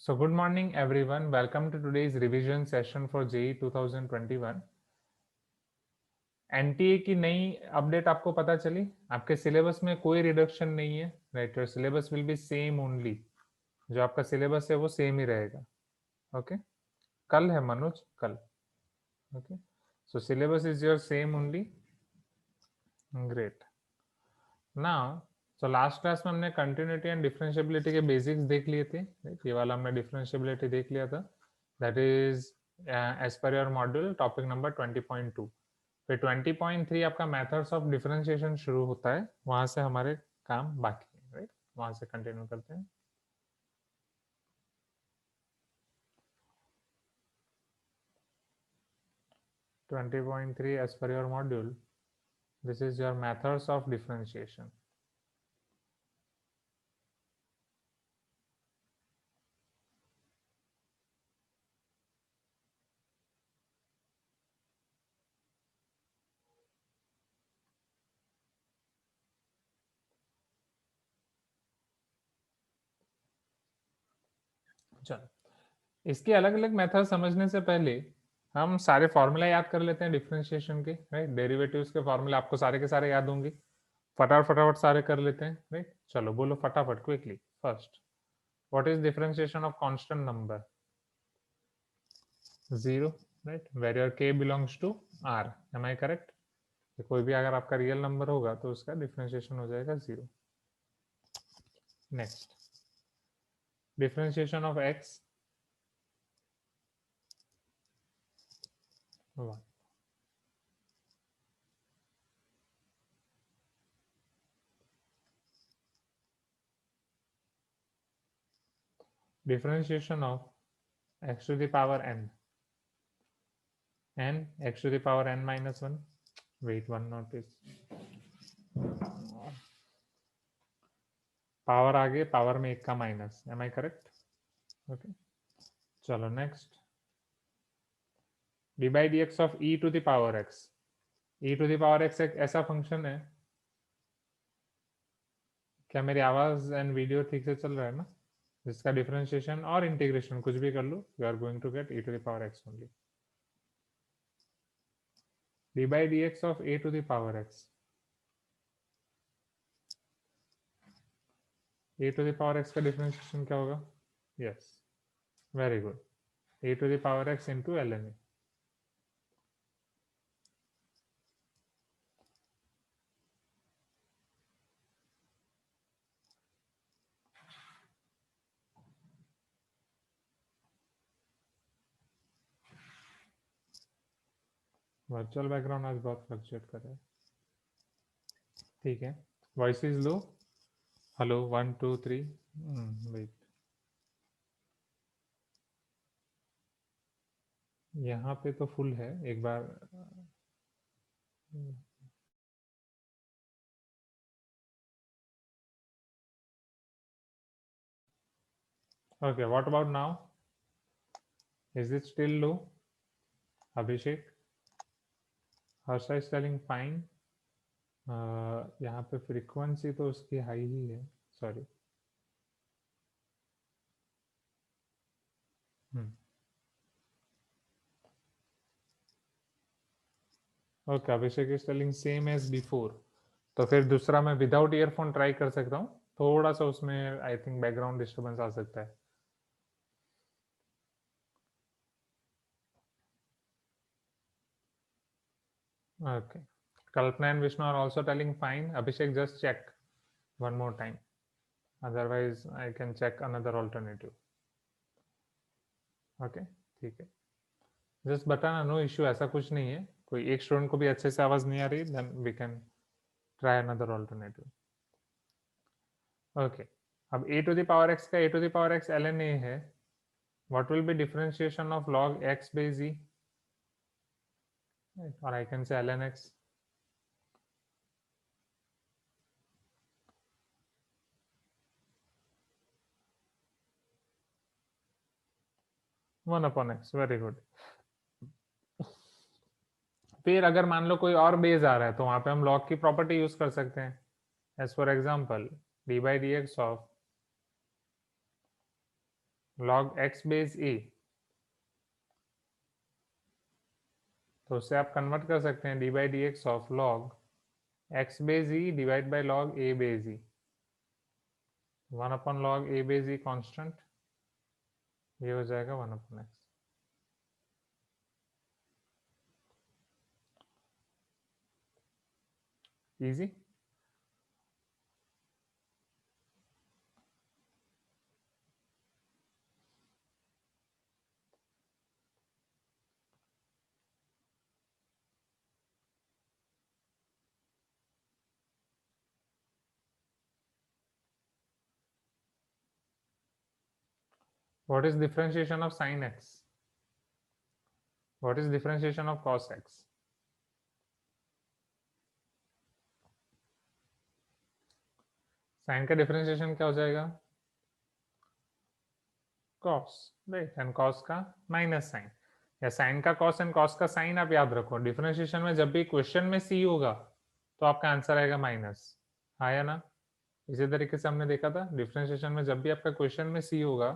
So good morning everyone. Welcome to today's revision session for JEE 2021. NTA की नई update आपको पता चली? आपके सिलेबस में कोई रिडक्शन नहीं है, right? Your syllabus will be same only. जो आपका सिलेबस है वो सेम ही रहेगा. ओके, कल है मनोज, कल. Okay, so syllabus is your same only. Great. Now so last class में हमने कंटिन्यूटी एंड डिफरेंशिएबिलिटी के बेसिक्स देख लिए थे. ये वाला हमने डिफरेंशिएबिलिटी देख लिया था. That is as per your module topic number 20.2. फिर 20.3 आपका मेथड्स ऑफ डिफरेंशिएशन शुरू होता है. वहां से हमारे काम बाकी है, राइट? वहां से कंटिन्यू करते हैं. Twenty point three as per your module, this is your methods of differentiation. चलो, इसके अलग अलग मेथड समझने से पहले हम सारे फॉर्मूला याद कर लेते हैं डिफरेंशिएशन के, राइट? डेरिवेटिव्स के फॉर्मूला आपको सारे के सारे याद होंगे. फटाफट सारे कर लेते हैं, राइट? चलो बोलो फटाफट, quickly. First, what is differentiation of constant number? Zero, right? Where your k belongs to r. Am I correct? कोई भी अगर आपका रियल नंबर होगा तो उसका डिफरेंशिएशन हो जाएगा zero. Next, differentiation of x, one. Differentiation of x to the power n and x to the power n minus 1. Wait, one notice. Power आगे, पावर में एक का minus. Am I correct? Okay, चलो next. D by d x of e to the power x. E to the power x एक ऐसा function है. क्या मेरी आवाज एंड वीडियो ठीक से चल रहा है ना? जिसका डिफरेंशिएशन और इंटीग्रेशन कुछ भी कर लो, you are going to get e to the power x only. D by d x of a to the power x. A to the power x का डिफरेंशिएशन क्या होगा? Yes, very good. A to the power x into l n a. Virtual background आज बहुत fluctuate कर रहा है. ठीक है, voice is low. Hello, 1 2 3. Wait, यहाँ पे तो फुल है. एक बार okay, what about now? Is it still low? Abhishek, Harsha is telling fine. यहाँ पे फ्रीक्वेंसी तो उसकी हाई ही है. Sorry. Okay, Abhishek is telling same as before. तो फिर दूसरा मैं विदाउट ईयरफोन ट्राई कर सकता हूँ. थोड़ा सा उसमें आई थिंक बैकग्राउंड डिस्टर्बेंस आ सकता है. Okay. Kalpana and Vishnu are also telling fine. Abhishek, just check one more time. Otherwise, I can check another alternative. Okay, ठीक है. Just बताना, no issue, ऐसा कुछ नहीं है. कोई एक स्टूडेंट को भी अच्छे से आवाज नहीं आ रही, then we can try another alternative. Okay. अब a to the power x का a to the power x ln a है. What will be differentiation of log x by z? Or I can say ln x. 1 upon x. Very good. फिर अगर मान लो कोई और base आ रहा है तो वहां पे हम लॉग की प्रॉपर्टी यूज कर सकते हैं. As for example, d by d x of log x base e, तो उससे आप कन्वर्ट कर सकते हैं d by d x of log x base e divide by log a base e, 1 upon log a base e constant, ये हो जाएगा 1 upon x। Easy. What is differentiation of sin x? What is differentiation of cos x? Sine का differentiation क्या हो जाएगा? cos, right, and cos का minus sine, या sine का cos एंड cos का साइन। आप याद रखो डिफरेंशिएशन में जब भी क्वेश्चन में c होगा तो आपका आंसर आएगा माइनस, हाँ या ना? इसी तरीके से हमने देखा था डिफरेंशिएशन में जब भी आपका क्वेश्चन में c होगा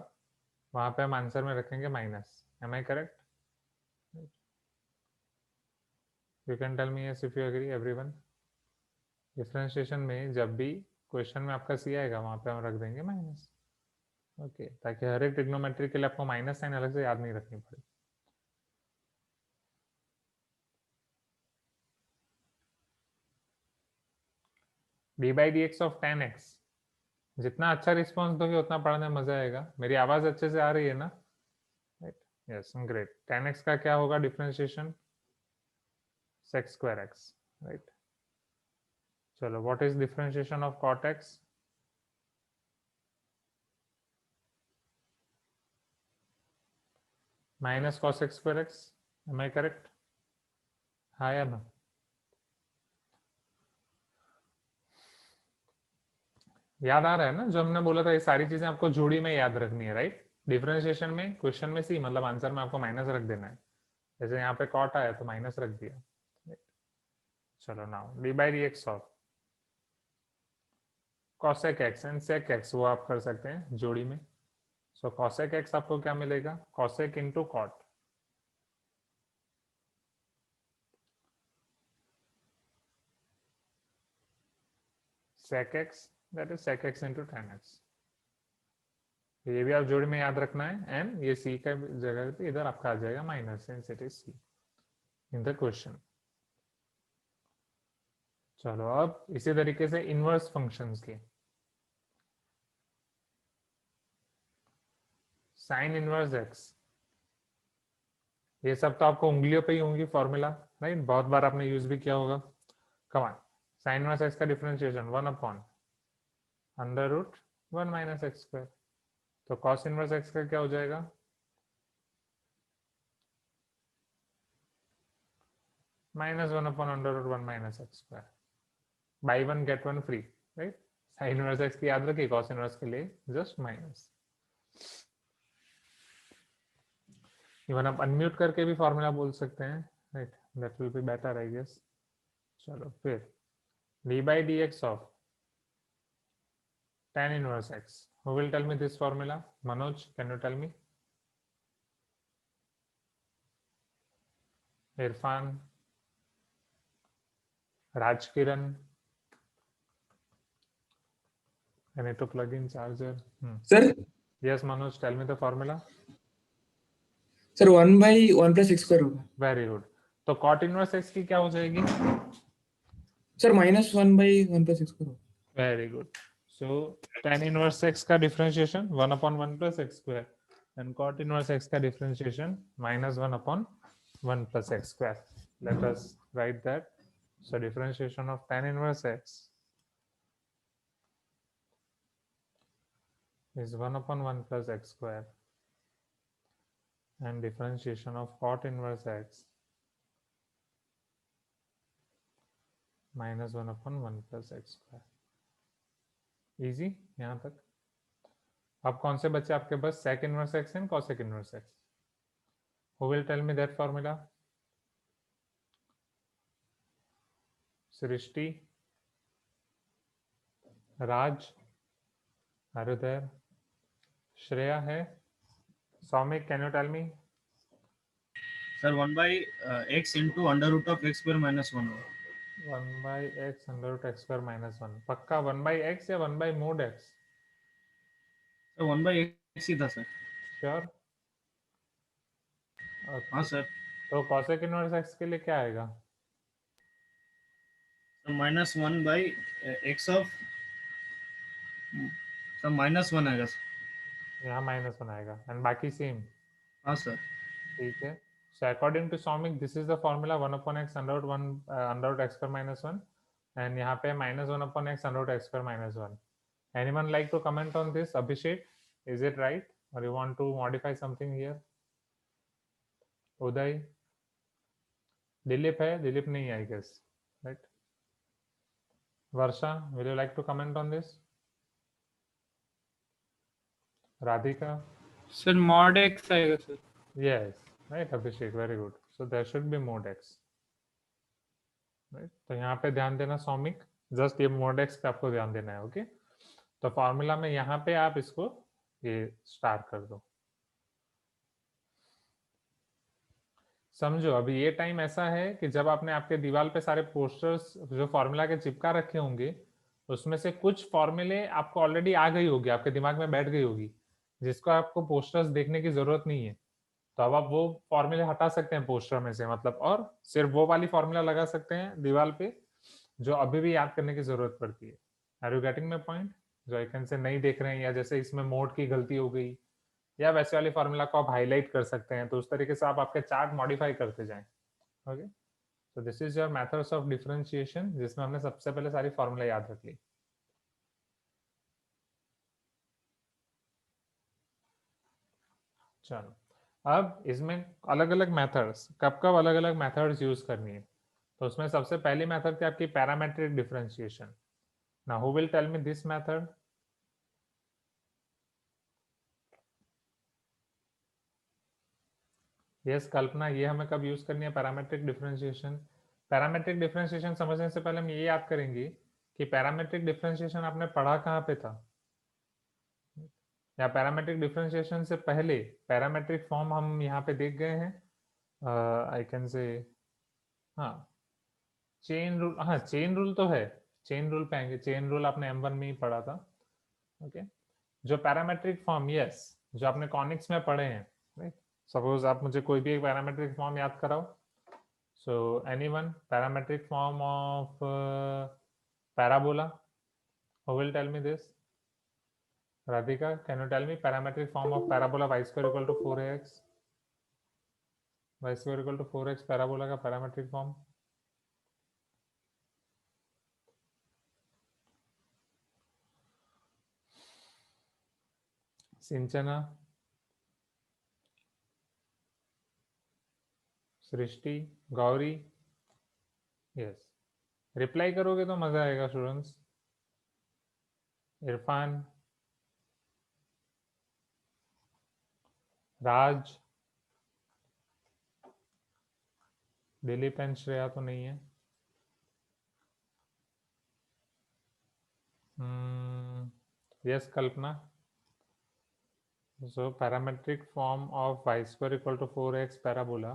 वहां पे हम आंसर में रखेंगे minus. Am I correct? You can tell me yes if you agree everyone. Differentiation में जब भी क्वेश्चन में आपका c आएगा वहां पे हम रख देंगे माइनस, ओके, ताकि हर एक ट्रिग्नोमेट्री के लिए आपको माइनस साइन अलग से याद नहीं रखनी पड़े। D by d x of ten x, जितना अच्छा रिस्पॉन्स दोगे उतना पढ़ने में मजा आएगा। मेरी आवाज अच्छे से आ रही है ना? Right, yes, great. Tan x का क्या होगा differentiation? Sec square x, right. चलो, what is differentiation of cot x? Minus cos x square x, am I correct? हाँ या ना? याद आ रहा है ना जो हमने बोला था? ये सारी चीजें आपको जोड़ी में याद रखनी है, राइट? डिफरेंशिएशन में क्वेश्चन में सी मतलब आंसर में आपको माइनस रख देना है। जैसे यहाँ पे कॉट आया तो माइनस रख दिया। चलो, now d by d x of cosec x and sec x, वो आप कर सकते हैं जोड़ी में। सो कॉसेक एक्स आपको क्या मिलेगा? Cosec into cot, sec x, that is sec x into tan x. ये भी आप जोड़ी में याद रखना है। एंड ये सी का जगह पे इधर आपका आ जाएगा minus, since it is c in the question. चलो, अब इसी तरीके से इनवर्स फंक्शंस के, साइन इनवर्स एक्स, ये सब तो आपको उंगलियों पे ही होंगी फॉर्मूला, राइट? बहुत बार आपने यूज भी किया होगा। कमान, साइन इनवर्स एक्स का differentiation 1 upon under root 1 minus x square. तो कॉस इनवर्स एक्स का क्या हो जाएगा? Minus 1 upon under root 1 minus x square. Buy one get one free, right? Sine inverse x की याद रखिए, कॉस इनवर्स के लिए जस्ट माइनस। इवन आप अनम्यूट करके भी फॉर्मूला बोल सकते हैं, right? That will be better I guess. चलो फिर D by d x of tan inverse x. Who will tell me this formula? Manoj, can you tell me? Irfan, Raj Kiran. I need to plug in charger. Sir? Yes, Manoj, tell me the formula. Sir, 1 by 1 plus x square होगा। Very good. तो cot inverse x की क्या हो जाएगी? Sir, minus 1 by 1 plus x square होगा। Very good. So tan inverse x का differentiation 1 upon 1 plus x square, and cot inverse x का differentiation minus 1 upon 1 plus x square. Let us write that. So differentiation of tan inverse x is 1 upon 1 plus x square, and differentiation of cot inverse x minus 1 upon 1 plus x square. Easy यहाँ तक। अब कौन से बच्चे आपके पास? sec inverse x and cosec inverse x. Who will tell me that formula? Srishti, Raj, are you there? Shreya है? Soumik, can you tell me? Sir, 1 by x into under root of x square minus 1. 1 by x under root x square minus 1. पक्का 1 by x या 1 by mod x? Sir, 1 by x ही था sir. Sure? हाँ sir. तो cosec inverse x के लिए क्या आएगा? So minus 1 by x of so minus 1 आएगा सर. यहाँ -1 आएगा एंड बाकी सेम. हाँ सर. ठीक है. So according to Soumik, this is the formula 1 upon x under root 1 under root x square minus 1 and यहाँ पे -1 upon x under root x square minus 1. Anyone like to comment on this? Abhishek, is it right or you want to modify something here? Uday, Dilip है? Dilip नहीं I guess, right? Varsha, will you like to comment on this? Radhika? Sir mod x आएगा sir. Yes, right Abhishek, very good. So there should be mod x. Right? तो यहाँ पे ध्यान देना Soumik, just ये mod x पे आपको ध्यान देना है. ओके, तो फॉर्मूला में यहाँ पे आप इसको ये स्टार कर दो. समझो अभी ये टाइम ऐसा है कि जब आपने आपके दीवार पे सारे पोस्टर्स जो फॉर्मूला के चिपका रखे होंगे उसमें से कुछ फॉर्मूले आपको ऑलरेडी आ गई होगी, आपके दिमाग में बैठ गई होगी, जिसको आपको पोस्टर्स देखने की जरूरत नहीं है. तो अब आप वो फॉर्मूले हटा सकते हैं पोस्टर में से, मतलब, और सिर्फ वो वाली फॉर्मूला लगा सकते हैं दीवार पे जो अभी भी याद करने की जरूरत पड़ती है. Are you getting my point? जो आइकन से नहीं देख रहे हैं या जैसे इसमें मोड की गलती हो गई या वैसे वाली फॉर्मूला को आप हाईलाइट कर सकते हैं, तो उस तरीके से आप आपके चार्ट मॉडिफाई करते जाएं. ओके, तो this is your methods of differentiation, जिसमें हमने सबसे पहले सारी फॉर्मूला याद रख ली. चलो, अब इसमें अलग अलग मेथड्स, कब कब अलग अलग मेथड्स यूज करनी है. तो उसमें सबसे पहली मेथड थी आपकी parametric differentiation. Now who will tell me this method? Yes Kalpana, ये हमें कब यूज करनी है पैरामेट्रिक डिफरेंशिएशन? पैरामेट्रिक डिफरेंशिएशन समझने से पहले हम ये याद करेंगे कि पैरामेट्रिक डिफरेंशिएशन आपने पढ़ा कहाँ पे था, या पैरामेट्रिक डिफरेंशिएशन से पहले पैरामेट्रिक फॉर्म हम यहाँ पे देख गए हैं. आई कैन से, हाँ, चेन रूल. हाँ, चेन रूल तो है, चेन रूल पे आएंगे. चेन रूल आपने M1 में ही पढ़ा था. ओके, जो पैरामेट्रिक फॉर्म, यस, जो आपने कॉनिक्स में पढ़े हैं, राइट. सपोज आप मुझे कोई भी एक पैरामेट्रिक फॉर्म याद कराओ. So anyone, parametric form of parabola, who will tell me this? Radhika, can you tell me parametric form of parabola y square equal to 4ax? Y square equal to 4x parabola का parametric form? सिंचना, सृष्टि, Gauri, yes, reply करोगे तो मजा आएगा students. Irfan, Raj, Dilip and Shreya तो नहीं है. Yes Kalpana. So parametric form of y square equal to 4x parabola.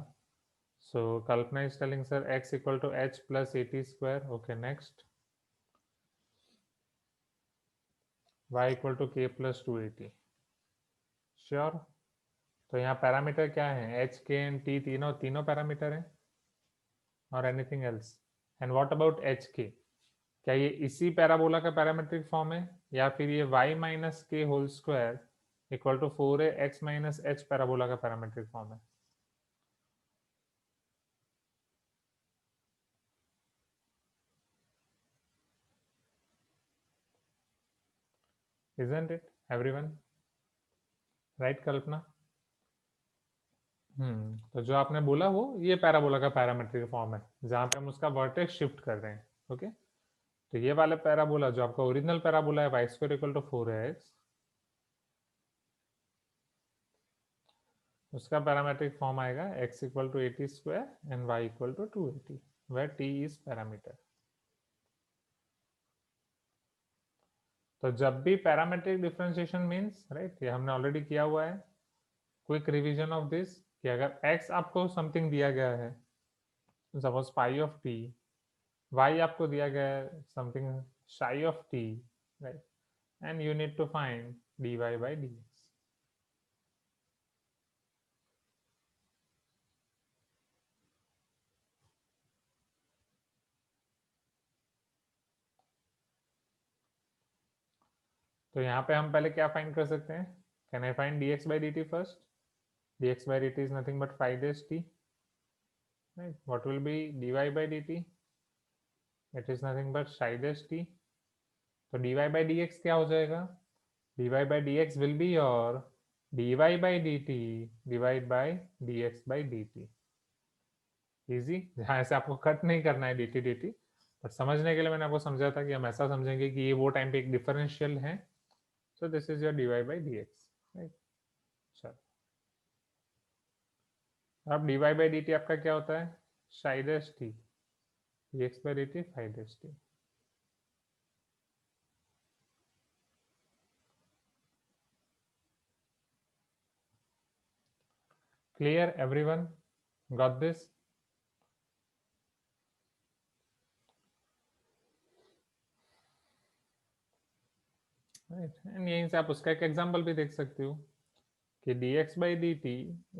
So Kalpana is telling sir x equal to h plus at square. Okay, next. Y equal to k plus 2at. Sure. तो यहाँ parameter क्या है? h, k and t तीनों तीनों parameter हैं और anything else? And what about H के? क्या ये इसी पैराबोला का पैरामेट्रिक फॉर्म है या फिर ये y माइनस के whole square equal to 4x minus h parabola का पैरामेट्रिक फॉर्म है? Isn't it everyone? राइट कल्पना? तो जो आपने बोला वो ये पैराबोला का पैरामेट्रिक फॉर्म है जहां पे हम उसका वर्टेक्स शिफ्ट कर रहे हैं. ओके, तो ये वाला पैराबोला जो आपका ओरिजिनल पैराबोला है y square equal to 4x, उसका पैरामेट्रिक फॉर्म आएगा x equal to 80 square and y equal to 280 where t is parameter. तो जब भी पैरामेट्रिक डिफरेंशिएशन मींस, राइट, ये हमने ऑलरेडी किया हुआ है, क्विक रिवीजन ऑफ दिस कि अगर x आपको समथिंग दिया गया है, suppose pi of t, y आपको दिया गया है something psi of t, right, and you need to find dy by dx. तो यहाँ पे हम पहले क्या फाइंड कर सकते हैं? Can I find dx by dt first? dx by dt is nothing but phi dash t, right? What will be dy by dt? It is nothing but psi dash t. तो dy by dx क्या हो जाएगा? dy by dx will be your dy by dt divided by dx by dt. Easy, जहाँ ऐसे आपको cut नहीं करना है dt dt, बट समझने के लिए मैंने आपको समझा था कि हम ऐसा समझेंगे कि ये वो टाइम पे एक डिफरेंशियल है. So this is your dy by dx, right. चलो, अब dy by dt आपका क्या होता है? psi dash t, dx by dt phi dash t. Clear, everyone? Got this? Right. And यहीं से आप उसका एक एग्जांपल भी देख सकते हो कि dx by dt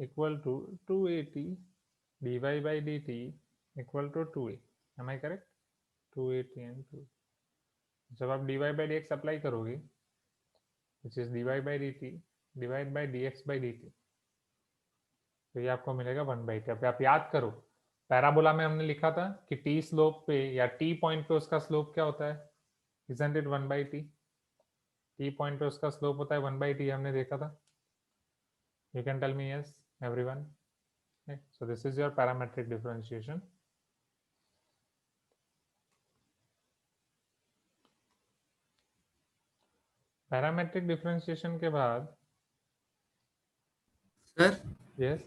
equal to 2at dy by dt equal to 2a. Am I correct? 2at and 2. जब आप dy by dx अप्लाई करोगे, which is dy by dt divided by dx by dt, तो ये आपको मिलेगा 1/t. अब आप याद करो, पैराबोला में हमने लिखा था कि t स्लोप पे या t पॉइंट पे उसका स्लोप क्या होता है? Isn't it 1/t? t point पे उसका स्लोप होता है 1/t, हमने देखा था. You can tell me yes, everyone. Okay. So this is your parametric differentiation. Parametric differentiation के बाद सर yes,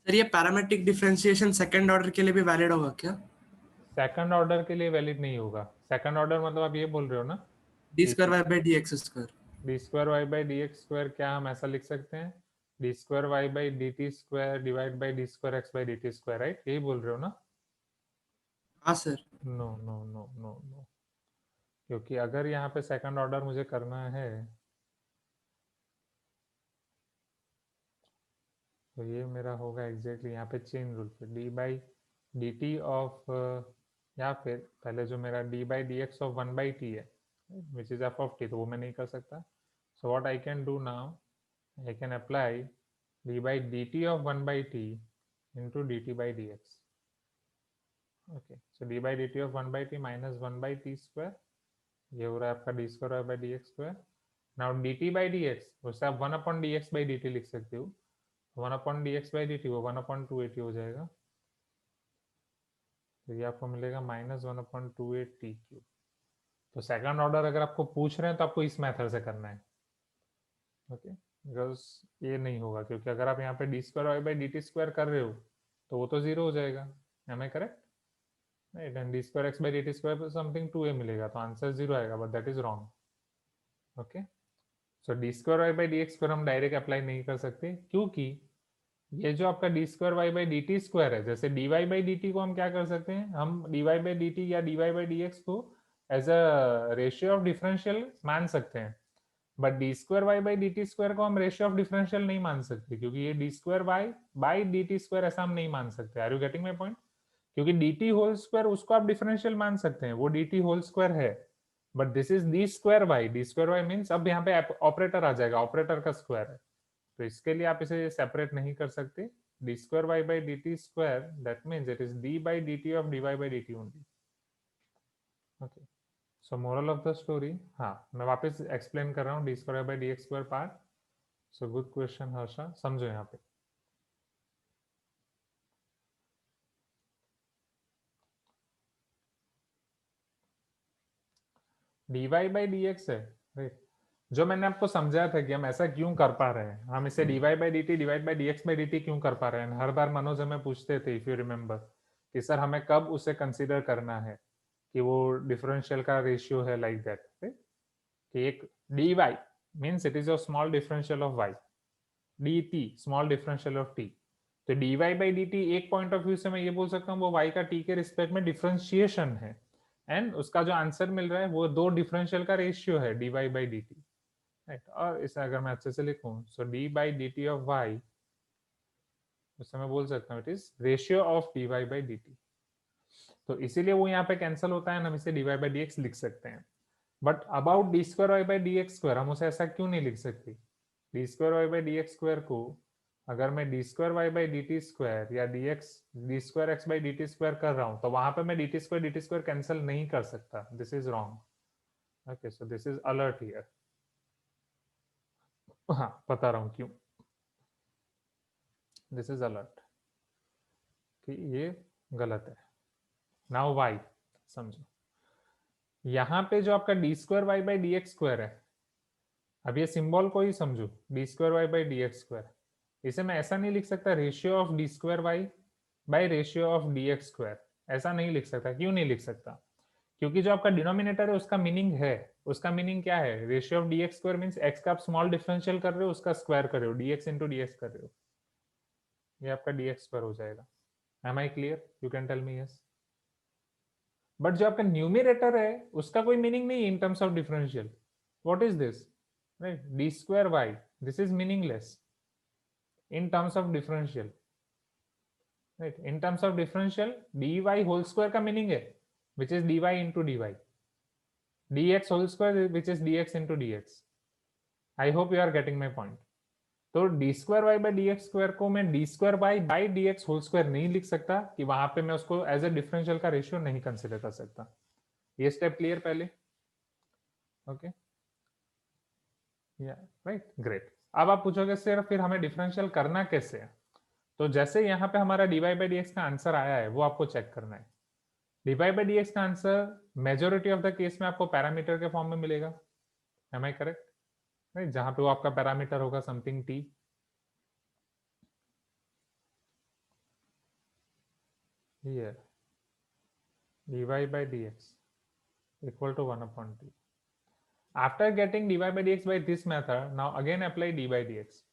सर ये पैरामेट्रिक डिफरेंशिएशन सेकंड ऑर्डर के लिए भी वैलिड होगा क्या? सेकंड ऑर्डर के लिए वैलिड नहीं होगा. सेकंड ऑर्डर मतलब आप ये बोल रहे हो ना, d square y by d x square. D square y by d x square, क्या हम ऐसा लिख सकते हैं? D square y by d t square divide by d square x by d t square, right? यही बोल रहे हो ना? हाँ sir. No no no no no, क्योंकि अगर यहाँ पे सेकंड ऑर्डर मुझे करना है तो ये मेरा होगा एग्जैक्टली यहाँ पे चेन रूल पे D by d t of, या फिर पहले जो मेरा D by d x of 1/t है which is F of T, तो वो मैं नहीं कर सकता. So what I can do now, I can apply d by dt of 1/t into dt by dx. Okay, so d by dt of 1/t minus 1/t square, ये हो रहा है आपका d square by dx square. Now dt by dx, उससे आप 1 upon dx by dt लिख सकते हो. 1 upon dx by dt वो 1 upon 2at हो जाएगा. तो ये आपको मिलेगा minus 1 upon 2at cube. तो सेकंड ऑर्डर अगर आपको पूछ रहे हैं तो आपको इस मेथड से करना है. ओके, बिकॉज ये नहीं होगा, क्योंकि अगर आप यहाँ पे d square y by d t square कर रहे हो तो वो तो जीरो हो जाएगा. Am I correct? Right. And d square x by d t square पर समथिंग 2a मिलेगा, तो आंसर जीरो आएगा, but that is wrong. Okay, so d square y by d x square हम डायरेक्ट अप्लाई नहीं कर सकते, क्योंकि ये जो आपका d square y by d t square है, जैसे d y by d t को हम क्या कर सकते हैं, हम d y by d t या d y by d x को as a ratio of differential मान सकते हैं, but d square y by d t square को हम रेशियो ऑफ डिफरेंशियल नहीं मान सकते, क्योंकि ये d square y by d t square ऐसा हम नहीं मान सकते. Are you getting my point? क्योंकि डी टी होल स्क्वायर उसको आप डिफरेंशियल मान सकते हैं, वो डी टी होल स्क्वायर है, but this is d square y. D square y means अब यहाँ पे ऑपरेटर आ जाएगा, ऑपरेटर का स्क्वायर है, तो इसके लिए आप इसे सेपरेट नहीं कर सकते. D square y by d t square, that means it is d by d t of d y by d t only. Okay, so moral of the story, हाँ मैं वापस एक्सप्लेन कर रहा हूँ d square by d x square part. So good question Harsha, समझो यहाँ पे. D y by d x है, राइट, जो मैंने आपको समझाया था कि हम ऐसा क्यों कर पा रहे हैं, हम इसे d y by d t divide by d x by d t क्यों कर पा रहे हैं. हर बार मनोज हमें पूछते थे, इफ यू रिमेम्बर, कि सर हमें कब उसे कंसीडर करना है कि वो डिफरेंशियल का रेशियो है, लाइक दैट, कि एक dy means it is a small differential of y, dt small differential of t। तो dy बाई dt एक पॉइंट ऑफ व्यू से मैं ये बोल सकता हूँ वो y का t के रिस्पेक्ट में डिफरेंशिएशन है, एंड उसका जो आंसर मिल रहा है वो दो डिफरेंशियल का रेशियो है dy बाई dt, राइट। और इसे अगर मैं अच्छे से लिखूं, सो d by dt of y, उससे मैं बोल सकता हूँ it is ratio of dy by dt। तो इसीलिए वो यहाँ पे कैंसिल होता है, हम इसे dy बाई dx लिख सकते हैं। But about d square y by d x square हम उसे ऐसा क्यों नहीं लिख सकते? D square y by d x square को अगर मैं d square y by d t square या d square x by d t square कर रहा हूं, तो वहां पे मैं डी टी स्क्वायर कैंसिल नहीं कर सकता। This is wrong. Okay, so this is alert here. हाँ, बता रहा हूं क्यों दिस इज अलर्ट, कि ये गलत है। नाउ वाई समझो, यहाँ पे जो आपका d square y by d x square है, अब ये सिंबल को ही समझो, d square y by d x square, इसे मैं ऐसा नहीं लिख सकता ratio of d square y by ratio of d x square, ऐसा नहीं लिख सकता। क्यों नहीं लिख सकता? क्योंकि जो आपका डिनोमिनेटर है उसका मीनिंग है, उसका मीनिंग क्या है? Ratio of d x square means x का आप स्मॉल डिफरेंशियल कर रहे हो, उसका स्क्वायर कर रहे हो, D x into D x कर रहे हो, ये आपका डी एक्स स्क्वायर हो जाएगा। Am I clear? You can tell me yes. But जो आपका न्यूमिनेटर है उसका कोई मीनिंग नहीं in terms of differential. What is this? Right, d square y, this is meaningless in terms of differential, right? In terms of differential, dy whole square का meaning है which is dy into dy, dx whole square which is dx into dx. I hope you are getting my point. तो d square y by dx square को मैं d square y by dx whole square नहीं लिख सकता, कि वहां पे मैं उसको एज ए डिफरेंशियल का रेशियो नहीं कंसिडर कर सकता। ये स्टेप क्लियर पहले? ओके, या राइट, ग्रेट। अब आप पूछोगे सर फिर हमें डिफरेंशियल करना कैसे है? तो जैसे यहाँ पे हमारा dy बाई डी एक्स का आंसर आया है वो आपको चेक करना है। dy बाई डी एक्स का answer majority of the case में आपको पैरामीटर के फॉर्म में मिलेगा। M I correct? राइट, जहां पे वो आपका पैरामीटर होगा something t। Here dy by d x equal to 1 upon t। After getting dy by d x by this method, now again apply dy by d x.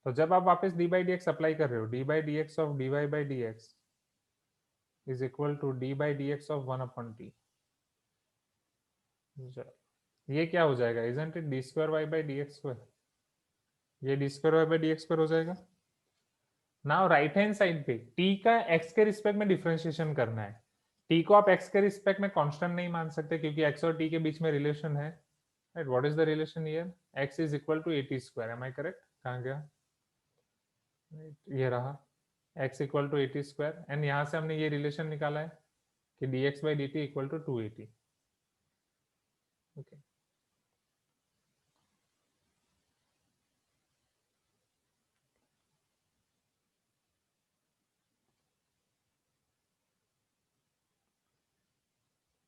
तो जब आप वापस dy by d x apply कर रहे हो, dy by d x of dy by d x is equal to d by dx of 1 upon t। ये क्या हो जाएगा? isn't it d square y by dx square? ये d square y by dx square हो जाएगा। Now right hand side पे t का x के रिस्पेक्ट में डिफरेंशिएशन करना है। t को आप x के रिस्पेक्ट में कांस्टेंट नहीं मान सकते क्योंकि x और t के बीच में रिलेशन है, right. What is the relation here? x is equal to at square। Am I correct? कहाँ गया? ये रहा x equal to 80 square, and यहाँ से हमने ये रिलेशन निकाला है कि dx by dt equal to 280। Okay,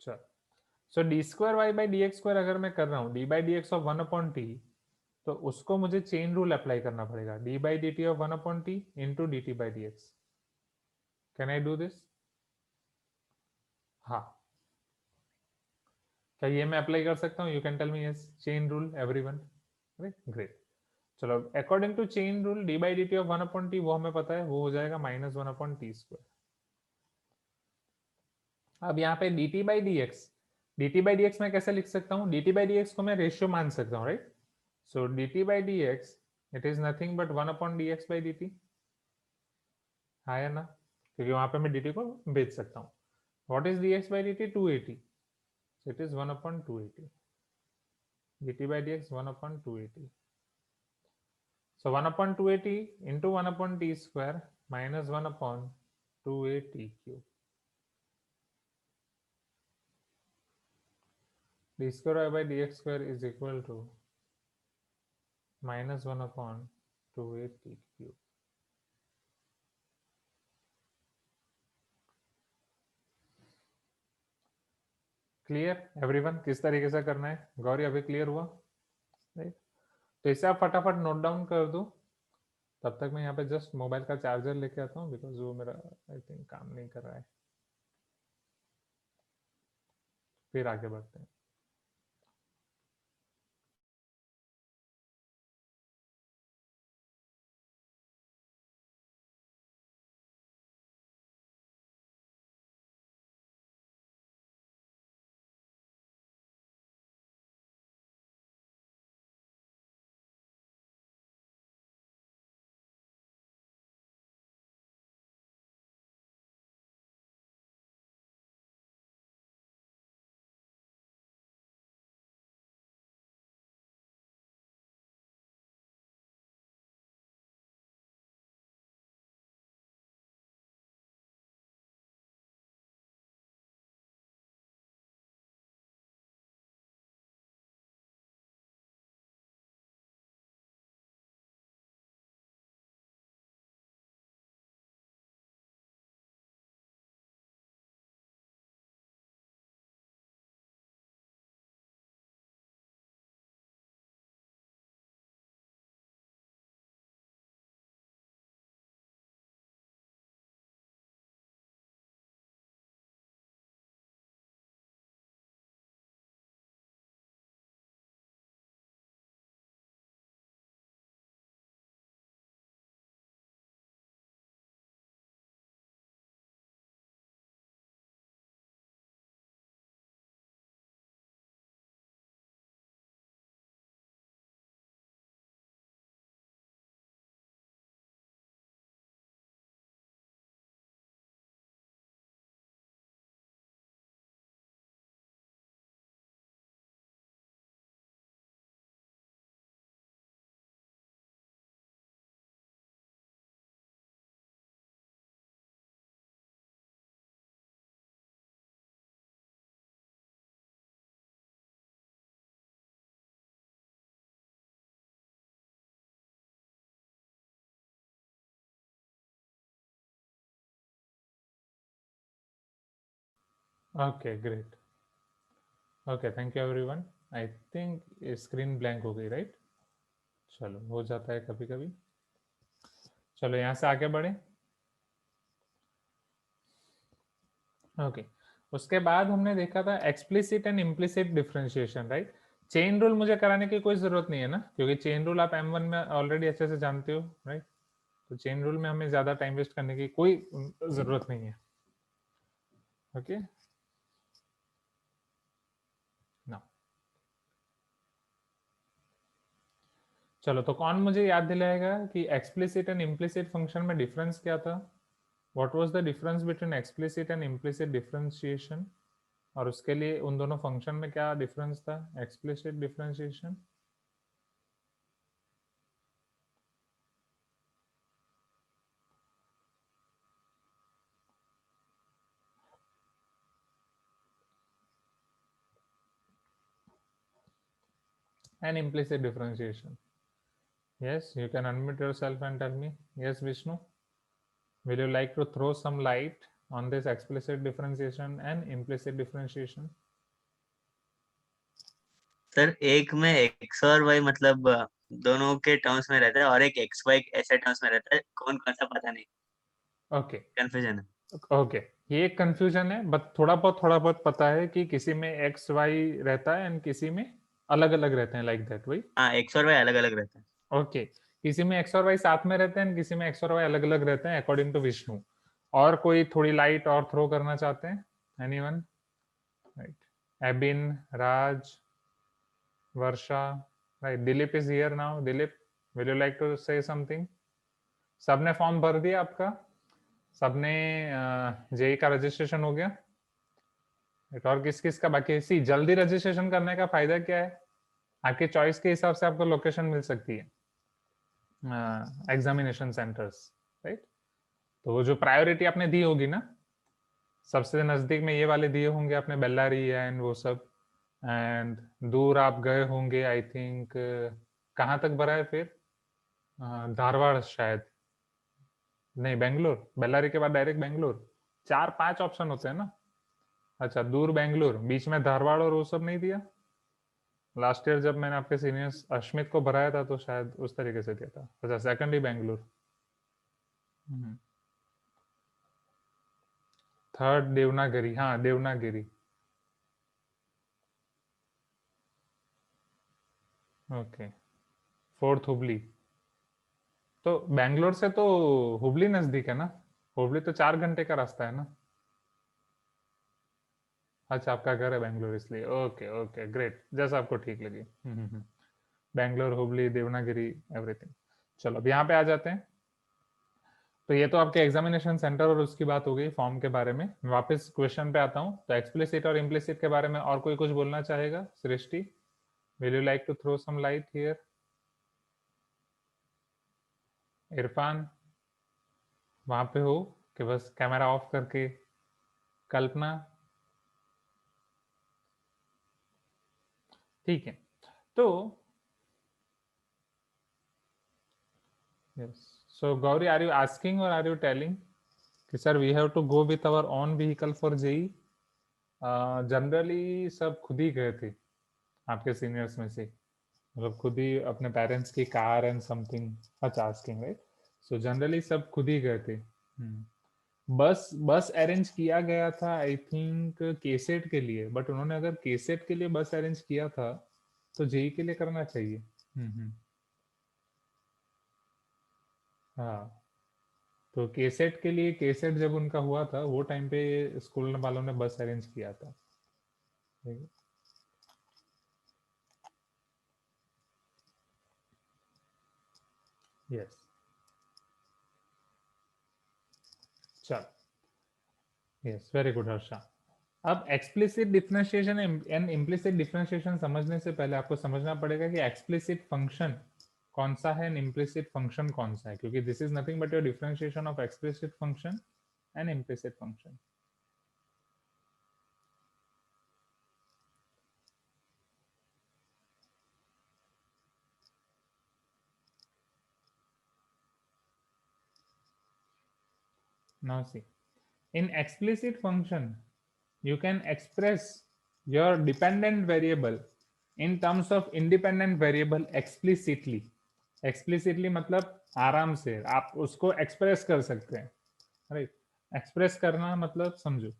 चल। So d square y by d x square अगर मैं कर रहा हूँ d by d x of 1 upon t, तो उसको मुझे चेन रूल अप्लाई करना पड़ेगा, d by d t of 1 upon t into d t by d x. Can I do this? हाँ, क्या ये मैं अप्लाई कर सकता हूँ? You can tell me yes. Chain rule everyone, right, great. चलो, according to chain rule d by d t of 1 upon t वो हमें पता है, वो हो जाएगा माइनस 1 अपॉन टी स्क्वायर। अब यहाँ पे D t by d x, D t by d x मैं कैसे लिख सकता हूँ? D t by d x को मैं रेशियो मान सकता हूँ, right. So D t by d x it is nothing but 1 upon D x by d T, हाँ या ना? क्योंकि वहां पे मैं डी टी को बेच सकता हूँ। What is D x by d T? 280, it is 1 upon 280। D t by d x 1 upon 280। So 1 upon 280 into 1 upon t square minus 1 upon 280 cube. D square y by dx square is equal to minus 1 upon 280 cube. Clear everyone? किस तरीके से करना है? गौरी अभी clear हुआ? Right, तो इसे आप फटाफट नोट डाउन कर दो। तब तक मैं यहाँ पे जस्ट मोबाइल का चार्जर लेके आता हूँ बिकॉज वो मेरा आई थिंक काम नहीं कर रहा है। फिर आगे बढ़ते हैं। Okay great. Okay thank you everyone. I think screen blank हो गई राइट. चलो हो जाता है कभी कभी. चलो यहाँ से आगे बढ़े. ओके उसके बाद हमने देखा था explicit and implicit differentiation right. Chain rule मुझे कराने की कोई जरूरत नहीं है ना, क्योंकि चेन रूल आप M1 में ऑलरेडी अच्छे से जानते हो राइट. तो चेन रूल में हमें ज्यादा टाइम वेस्ट करने की कोई जरूरत नहीं है. ओके ना. चलो तो कौन मुझे याद दिलाएगा कि एक्सप्लिसिट एंड इम्प्लिसिट फंक्शन में डिफरेंस क्या था. What was the difference between explicit and implicit differentiation, और उसके लिए उन दोनों फंक्शन में क्या डिफरेंस था. Explicit differentiation. And implicit differentiation. Yes, you can unmute yourself and tell me. Yes, Vishnu. Will you like to throw some light on this explicit differentiation and implicit differentiation? Sir एक में x और Y मतलब दोनों के terms में रहता है, और एक एक्स वाई ऐसे टर्म्स में रहता है. कौन कौन सा पता नहीं. ओके कंफ्यूजन है. ओके ये एक कंफ्यूजन है, बट थोड़ा बहुत पता है कि किसी में एक्स वाई रहता है एंड किसी में अलग अलग रहते हैं लाइक दैट. वही हाँ, एक्स और वाई अलग अलग रहता है. ओके. किसी में एक्स और वाई साथ में रहते हैं, किसी में एक्स और वाई अलग अलग रहते हैं अकॉर्डिंग टू विष्णु. और कोई थोड़ी लाइट और थ्रो करना चाहते हैं. Anyone right. Abin, Raj, Varsha right. Dilip is here now. Dilip will you like to say something. सबने फॉर्म भर दिया आपका. सबने जेई का रजिस्ट्रेशन हो गया. और किस किस का बाकी है. सी जल्दी रजिस्ट्रेशन करने का फायदा क्या है, आपके चॉइस के हिसाब से आपको लोकेशन मिल सकती है एग्जामिनेशन सेंटर्स राइट. तो वो जो प्रायोरिटी आपने दी होगी ना, सबसे नजदीक में ये वाले दिए होंगे आपने, बेल्लारी एंड वो सब. एंड दूर आप गए होंगे आई थिंक. कहाँ तक भरा है फिर. धारवाड़ शायद. नहीं बेंगलोर. बेल्लारी के बाद डायरेक्ट बेंगलोर. 4-5 ऑप्शन होते हैं ना. अच्छा दूर बेंगलोर, बीच में धारवाड़ और वो सब नहीं दिया. लास्ट ईयर जब मैंने आपके सीनियर्स अश्मित को भराया था तो शायद उस तरीके से दिया था. अच्छा सेकंड ही बेंगलोर. थर्ड देवनागरी. हाँ देवनागरी. ओके. फोर्थ हुबली. तो बैंगलोर से तो हुबली नजदीक है ना. हुबली तो 4 घंटे का रास्ता है ना. अच्छा आपका घर है बैंगलोर इसलिए. ओके ओके ग्रेट, जैसा आपको ठीक लगे. बैंगलोर, हुबली, देवनागिरी, एवरीथिंग. चलो अब यहाँ पे आ जाते हैं. तो ये तो आपके एग्जामिनेशन सेंटर और उसकी बात हो गई फॉर्म के बारे में. वापस क्वेश्चन पे आता हूँ. तो एक्सप्लिसिट और इम्प्लिसिट के बारे में और कोई कुछ बोलना चाहेगा. Srishti, will you like to throw some light here. Irfan वहां पे हो कि बस कैमरा ऑफ करके. कल्पना ठीक है. तो yes. So Gauri, are you asking or are you telling कि sir we have to go with our own vehicle for JEE? Generally सब खुद ही गए थे आपके सीनियर्स में से, मतलब खुद ही अपने पेरेंट्स की कार एंड समथिंग. अच्छा आस्किंग राइट. सो जनरली सब खुद ही गए थे. बस बस अरेंज किया गया था आई थिंक केसेट के लिए, बट उन्होंने अगर केसेट के लिए बस अरेंज किया था तो जेई के लिए करना चाहिए. हाँ तो केसेट के लिए, केसेट जब उनका हुआ था वो टाइम पे स्कूल वालों ने बस अरेंज किया था. यस चलो. Yes very good Harsha. अब explicit differentiation and implicit differentiation समझने से पहले आपको समझना पड़ेगा कि एक्सप्लिसिट फंक्शन कौन सा है एंड इम्प्लिसिट फंक्शन कौन सा है, क्योंकि this is nothing but your differentiation of explicit function and implicit function. Now see, in explicit function you can express your dependent variable in terms of independent variable explicitly. explicitly मतलब आराम से आप उसको express कर सकते हैं, right? Express करना मतलब समझो,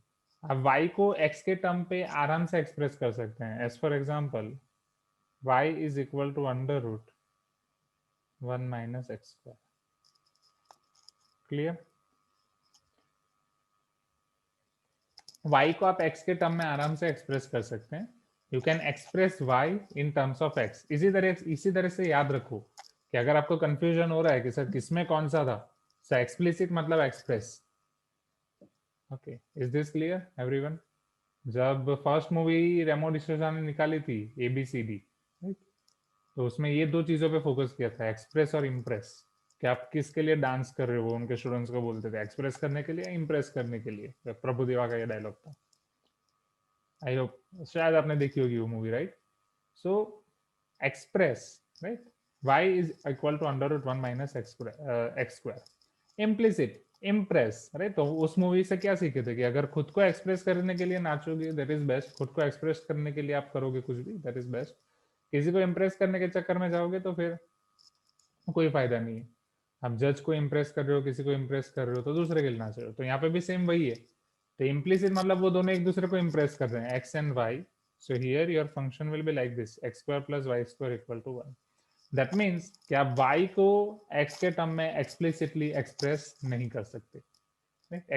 आप y को x के टर्म पे आराम से एक्सप्रेस कर सकते हैं. As for example y is equal to under root 1 minus x square. Clear? y को आप x के टर्म में आराम से एक्सप्रेस कर सकते हैं. You can express y in terms of x. इसी तरह से याद रखो कि अगर आपको कंफ्यूजन हो रहा है कि सर किसमें कौन सा था, सो एक्सप्लिसिट मतलब express. Okay, is this clear everyone? जब फर्स्ट मूवी रेमो डिसूजा ने निकाली थी ABCD, तो उसमें ये दो चीजों पे फोकस किया था, एक्सप्रेस और इम्प्रेस. कि आप किसके लिए डांस कर रहे हो, उनके स्टूडेंट्स को बोलते थे, एक्सप्रेस करने के लिए, इम्प्रेस करने के लिए. प्रभुदेवा का ये डायलॉग था. आई होप शायद आपने देखी होगी वो movie, right? So express, right, y is equal to under root 1 minus x square. Implicit, impress, right? तो उस मूवी से क्या सीखे थे कि अगर खुद को एक्सप्रेस करने के लिए नाचोगे दैट इज बेस्ट, खुद को एक्सप्रेस करने के लिए आप करोगे कुछ भी दैट इज बेस्ट. किसी को इम्प्रेस करने के चक्कर में जाओगे तो फिर कोई फायदा नहीं है. आप जज को इम्प्रेस कर रहे हो, किसी को इम्प्रेस कर रहे हो तो दूसरे के लिए नाच रहे हो. तो यहाँ पे भी सेम वही है. तो इम्प्लिसिट मतलब वो दोनों एक दूसरे को इम्प्रेस कर रहे हैं, x and y. So here your function will be like this, x square plus y square equal to 1. That means कि आप y को x के टर्म में explicitly express नहीं कर सकते.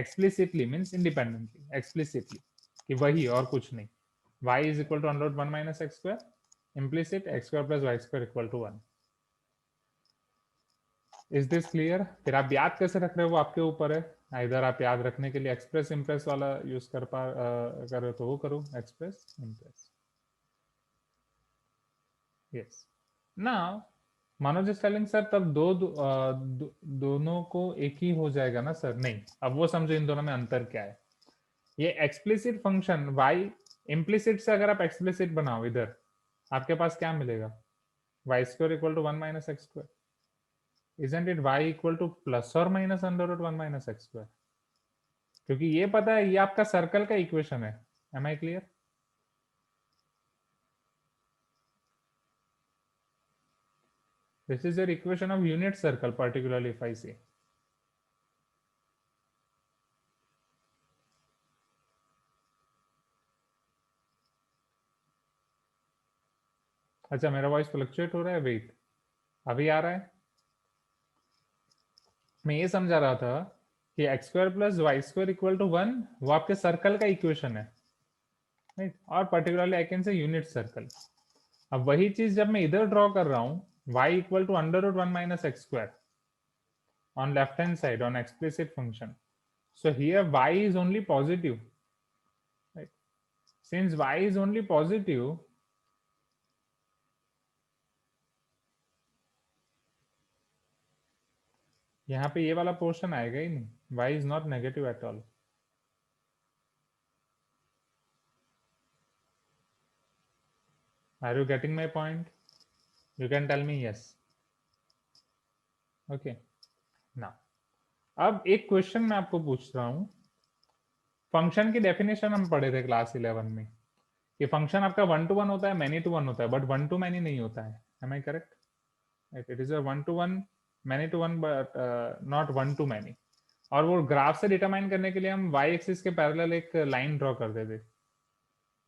Explicitly means independently, explicitly कि वही और कुछ नहीं. y is equal to under root 1 minus x square. Implicit x square plus y square equal to 1. Is this clear? फिर आप याद कैसे रख रहे हो वो आपके ऊपर है. इधर आप याद रखने के लिए एक्सप्रेस इम्प्रेस वाला यूज कर रहे हो तो वो करो, express impress. Yes. Now Manoj is telling sir तब दोनों को एक ही हो जाएगा ना सर? नहीं, अब वो समझो इन दोनों में अंतर क्या है. ये एक्सप्लिसिट फंक्शन y इम्प्लिसिट से अगर आप एक्सप्लिसिट बनाओ इधर, आपके पास क्या मिलेगा? y square equal to 1 minus x square. Isn't it y equal to plus or minus under root 1 minus x square? क्योंकि ये पता है ये आपका सर्कल का इक्वेशन है. Am I clear? This is your equation of unit circle, particularly if I say. अच्छा, मेरा वॉइस फ्लक्चुएट हो रहा है. वेट, अभी आ रहा है? मैं ये समझा रहा था कि x square plus y square equal to 1 वो आपके सर्कल का इक्वेशन है, राइट? और particularly I can say unit circle. अब वही चीज जब मैं इधर ड्रॉ कर रहा हूं, y equal to under root 1 minus x square on left hand side on explicit function. So here y is only positive, right? Since y is only positive, यहाँ पे ये वाला पोर्शन आएगा ही नहीं. y is not negative at all. Are you getting my point? You can tell me yes. Okay. Now, अब एक question मैं आपको पूछ रहा हूं. फंक्शन की डेफिनेशन हम पढ़े थे क्लास 11 में कि फंक्शन आपका 1 to 1 होता है, मैनी टू 1 होता है, बट 1 to मैनी नहीं होता है. Am I correct? It is a 1 to 1, many to 1, but not 1 to many. और वो ग्राफ से डिटरमाइन करने के लिए हम y एक्सिस के पैरेलल एक लाइन ड्रॉ करते थे.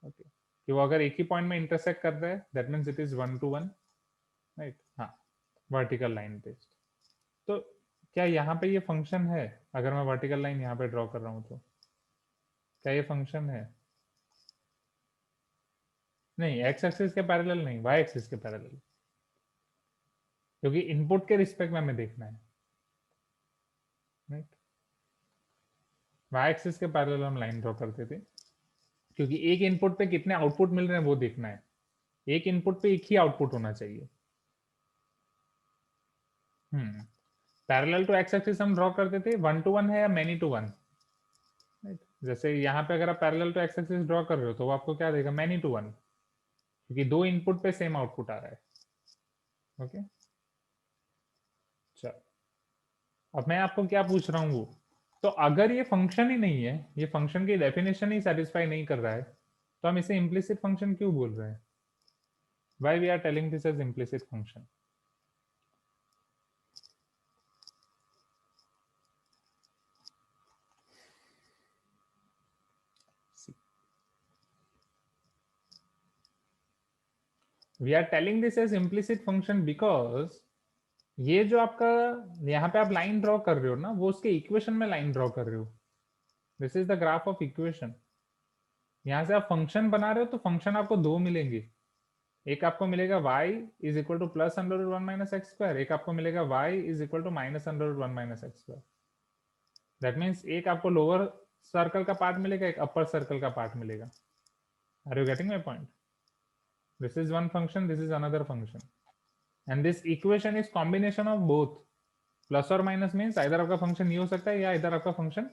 ओके, कि वो अगर एक ही पॉइंट में इंटरसेक्ट कर रहा है that means it is 1 to 1, right? हाँ, वर्टिकल लाइन बेस्ड. तो क्या यहाँ पे ये फंक्शन है? अगर मैं वर्टिकल लाइन यहाँ पे ड्रॉ कर रहा हूँ तो क्या ये फंक्शन है? नहीं, एक्स एक्सिस के पैरेलल नहीं, वाई एक्सिस के पैरेलल, क्योंकि इनपुट के रिस्पेक्ट में हमें देखना है, राइट? वाई एक्सिस के पैरेलल हम लाइन ड्रॉ करते थे क्योंकि एक इनपुट पे कितने आउटपुट मिल रहे हैं वो देखना है. एक इनपुट पे एक ही आउटपुट होना चाहिए. पैरेलल टू एक्स एक्सिस हम ड्रॉ करते थे 1 to 1 है या मैनी टू 1, राइट? जैसे यहाँ पे अगर आप parallel to x axis draw कर रहे हो तो वो आपको क्या देगा? मैनी टू 1, क्योंकि दो इनपुट पे सेम आउटपुट आ रहा है. ओके, चलो अब मैं आपको क्या पूछ रहा हूँ वो, तो अगर ये फंक्शन ही नहीं है, ये फंक्शन की डेफिनेशन ही सेटिस्फाई नहीं कर रहा है, तो हम इसे इम्प्लिसिट फंक्शन क्यों बोल रहे हैं? Why we are telling this as implicit function? We are telling this as implicit function because ये जो आपका यहाँ पे आप लाइन ड्रॉ कर रहे हो ना, वो उसके इक्वेशन में लाइन ड्रॉ कर रहे हो। This is the graph of equation. यहाँ से आप फंक्शन बना रहे हो तो फंक्शन आपको दो मिलेंगे। एक आपको मिलेगा y is equal to plus under root one minus x square, एक आपको मिलेगा y is equal to minus under root one minus x square. That means एक आपको लोअर सर्कल का पार्ट मिलेगा, एक अपर सर्कल का पार्ट मिलेगा। Are you getting my point? This is one function, this is another function, and this equation is combination of both. Plus और minus means इधर आपका फंक्शन ये हो सकता है या इधर आपका फंक्शन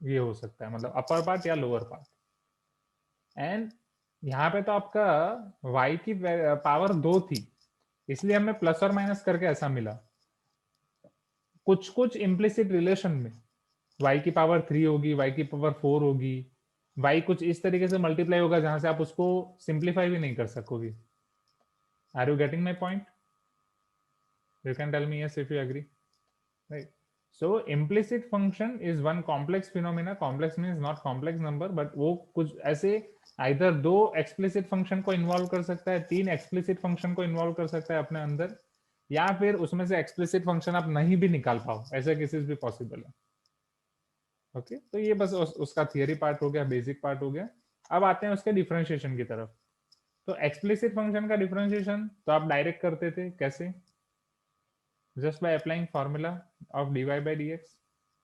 ये हो सकता है, मतलब अपर पार्ट या लोअर पार्ट। एंड यहाँ पे तो आपका y की पावर 2 थी, इसलिए हमें प्लस और माइनस करके ऐसा मिला। कुछ कुछ इम्प्लिसिट रिलेशन में y की पावर 3 होगी, y की पावर 4 होगी, y कुछ इस तरीके से मल्टीप्लाई होगा जहां से आप उसको सिंप्लीफाई भी नहीं कर सकोगे। Are you getting my point? You can tell me yes if you agree, right? So implicit function is one complex phenomena. Complex means not complex number, but वो कुछ ऐसे either दो explicit function को involve कर सकता है, तीन explicit function को involve कर सकता है अपने अंदर, या फिर उसमें से explicit function आप नहीं भी निकाल पाओ, ऐसे केसेस भी पॉसिबल है। ओके, तो ये बस उसका थियरी पार्ट हो गया, बेसिक पार्ट हो गया। अब आते हैं उसके डिफरेंशिएशन की तरफ। तो एक्सप्लिसिट फंक्शन का डिफरेंशिएशन तो आप डायरेक्ट करते थे, कैसे? Just by applying formula of dy by dx,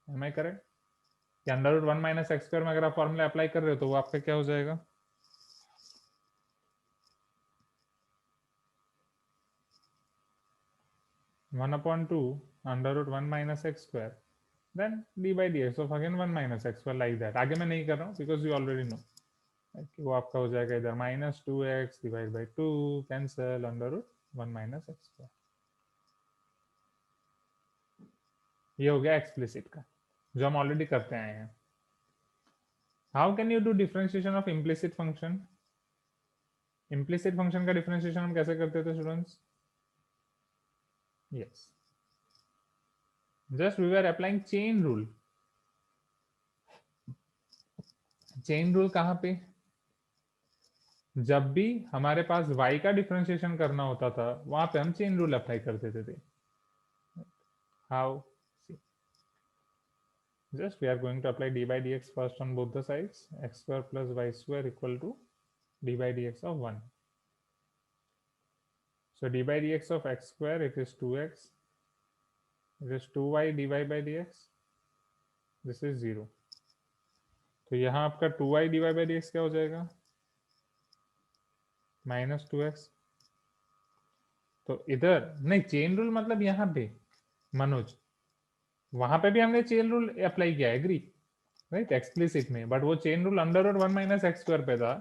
am I correct? कि under root one minus x square में अगर आप फॉर्मूला अप्लाई कर रहे हो तो वो आपका क्या हो जाएगा? One upon two under root one minus x square then d by d x of again one minus x square, like that. आगे मैं नहीं कर रहा हूँ बिकॉज यू ऑलरेडी नो कि वो आपका हो जाएगा इधर minus two x divide by two, cancel, under root one minus x square. ये हो गया एक्सप्लिसिट का, जो हम ऑलरेडी करते आए हैं। How can you do differentiation of implicit function? Implicit function का डिफरेंशिएशन हम कैसे करते थे students? Yes, just we were applying chain rule. Chain rule कहां पे? जब भी हमारे पास y का डिफरेंशिएशन करना होता था वहां पे हम चेन रूल अप्लाई कर देते थे। How? Just we are going to apply d by dx first on both the sides. X square plus y square equal to d by dx of 1. So d by dx of x square, it is 2x. It is 2y dy by dx. This is 0. तो यहाँ आपका 2y dy by dx क्या हो जाएगा? Minus 2x। तो इधर नहीं, chain rule मतलब यहाँ पे मनोज, वहां पे भी हमने चेन रूल अप्लाई किया, एग्री, राइट, एक्सप्लिसिट में, बट वो chain rule under root one minus x square पे था।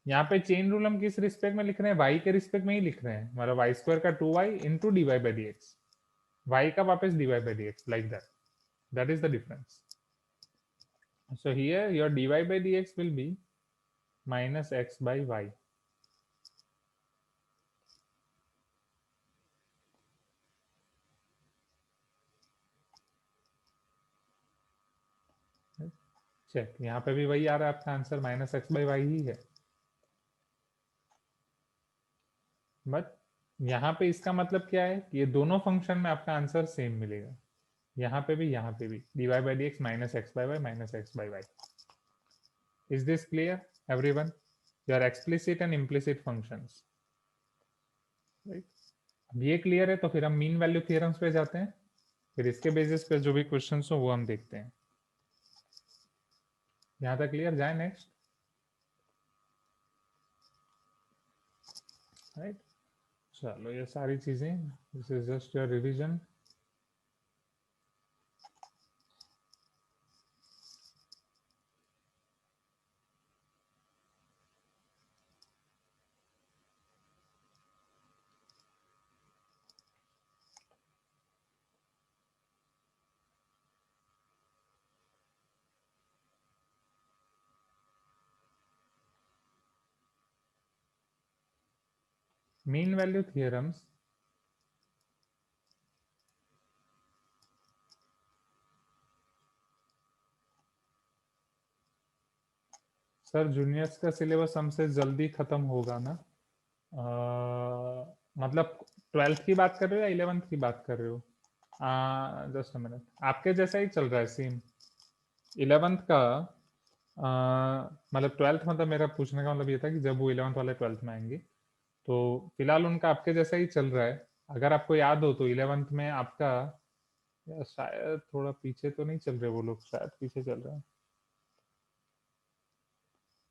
यहाँ पे चेन रूल हम किस रिस्पेक्ट में लिख रहे हैं? y के रिस्पेक्ट में ही लिख रहे हैं, मतलब y स्क्वायर का 2y into d y by d x, y का वापस d y by d x, like that, that is the difference. So here your d y by d x will be minus x by y. Check, यहाँ पे भी वही आ रहा है आपका answer, minus x by y ही है, बट यहाँ पे इसका मतलब क्या है कि ये दोनों फंक्शन में आपका आंसर सेम मिलेगा, यहाँ पे भी d y by d x minus x by y minus x by y. Is this clear everyone? Your explicit and implicit functions, right? अब ये क्लियर है तो फिर हम मीन वैल्यू थ्योरम्स पे जाते हैं, फिर इसके बेसिस पे जो भी क्वेश्चंस हो वो हम देखते हैं। यहाँ तक क्लियर? जाए नेक्स्ट, राइट? चलो ये सारी चीजें, this is just your revision. Mean value theorems sir juniors का सिलेबस हमसे जल्दी खत्म होगा ना? मतलब 12th की बात कर रहे हो या 11th की बात कर रहे हो? जस्ट अ मिनट, आपके जैसा ही चल रहा है सेम 11th का। मतलब 12th, मतलब मेरा पूछने का मतलब ये था कि जब वो 11th वाले 12th में आएंगे, तो फिलहाल उनका आपके जैसा ही चल रहा है। अगर आपको याद हो तो 11th में आपका, या शायद थोड़ा पीछे तो नहीं चल रहे वो लोग, शायद पीछे चल रहे हैं।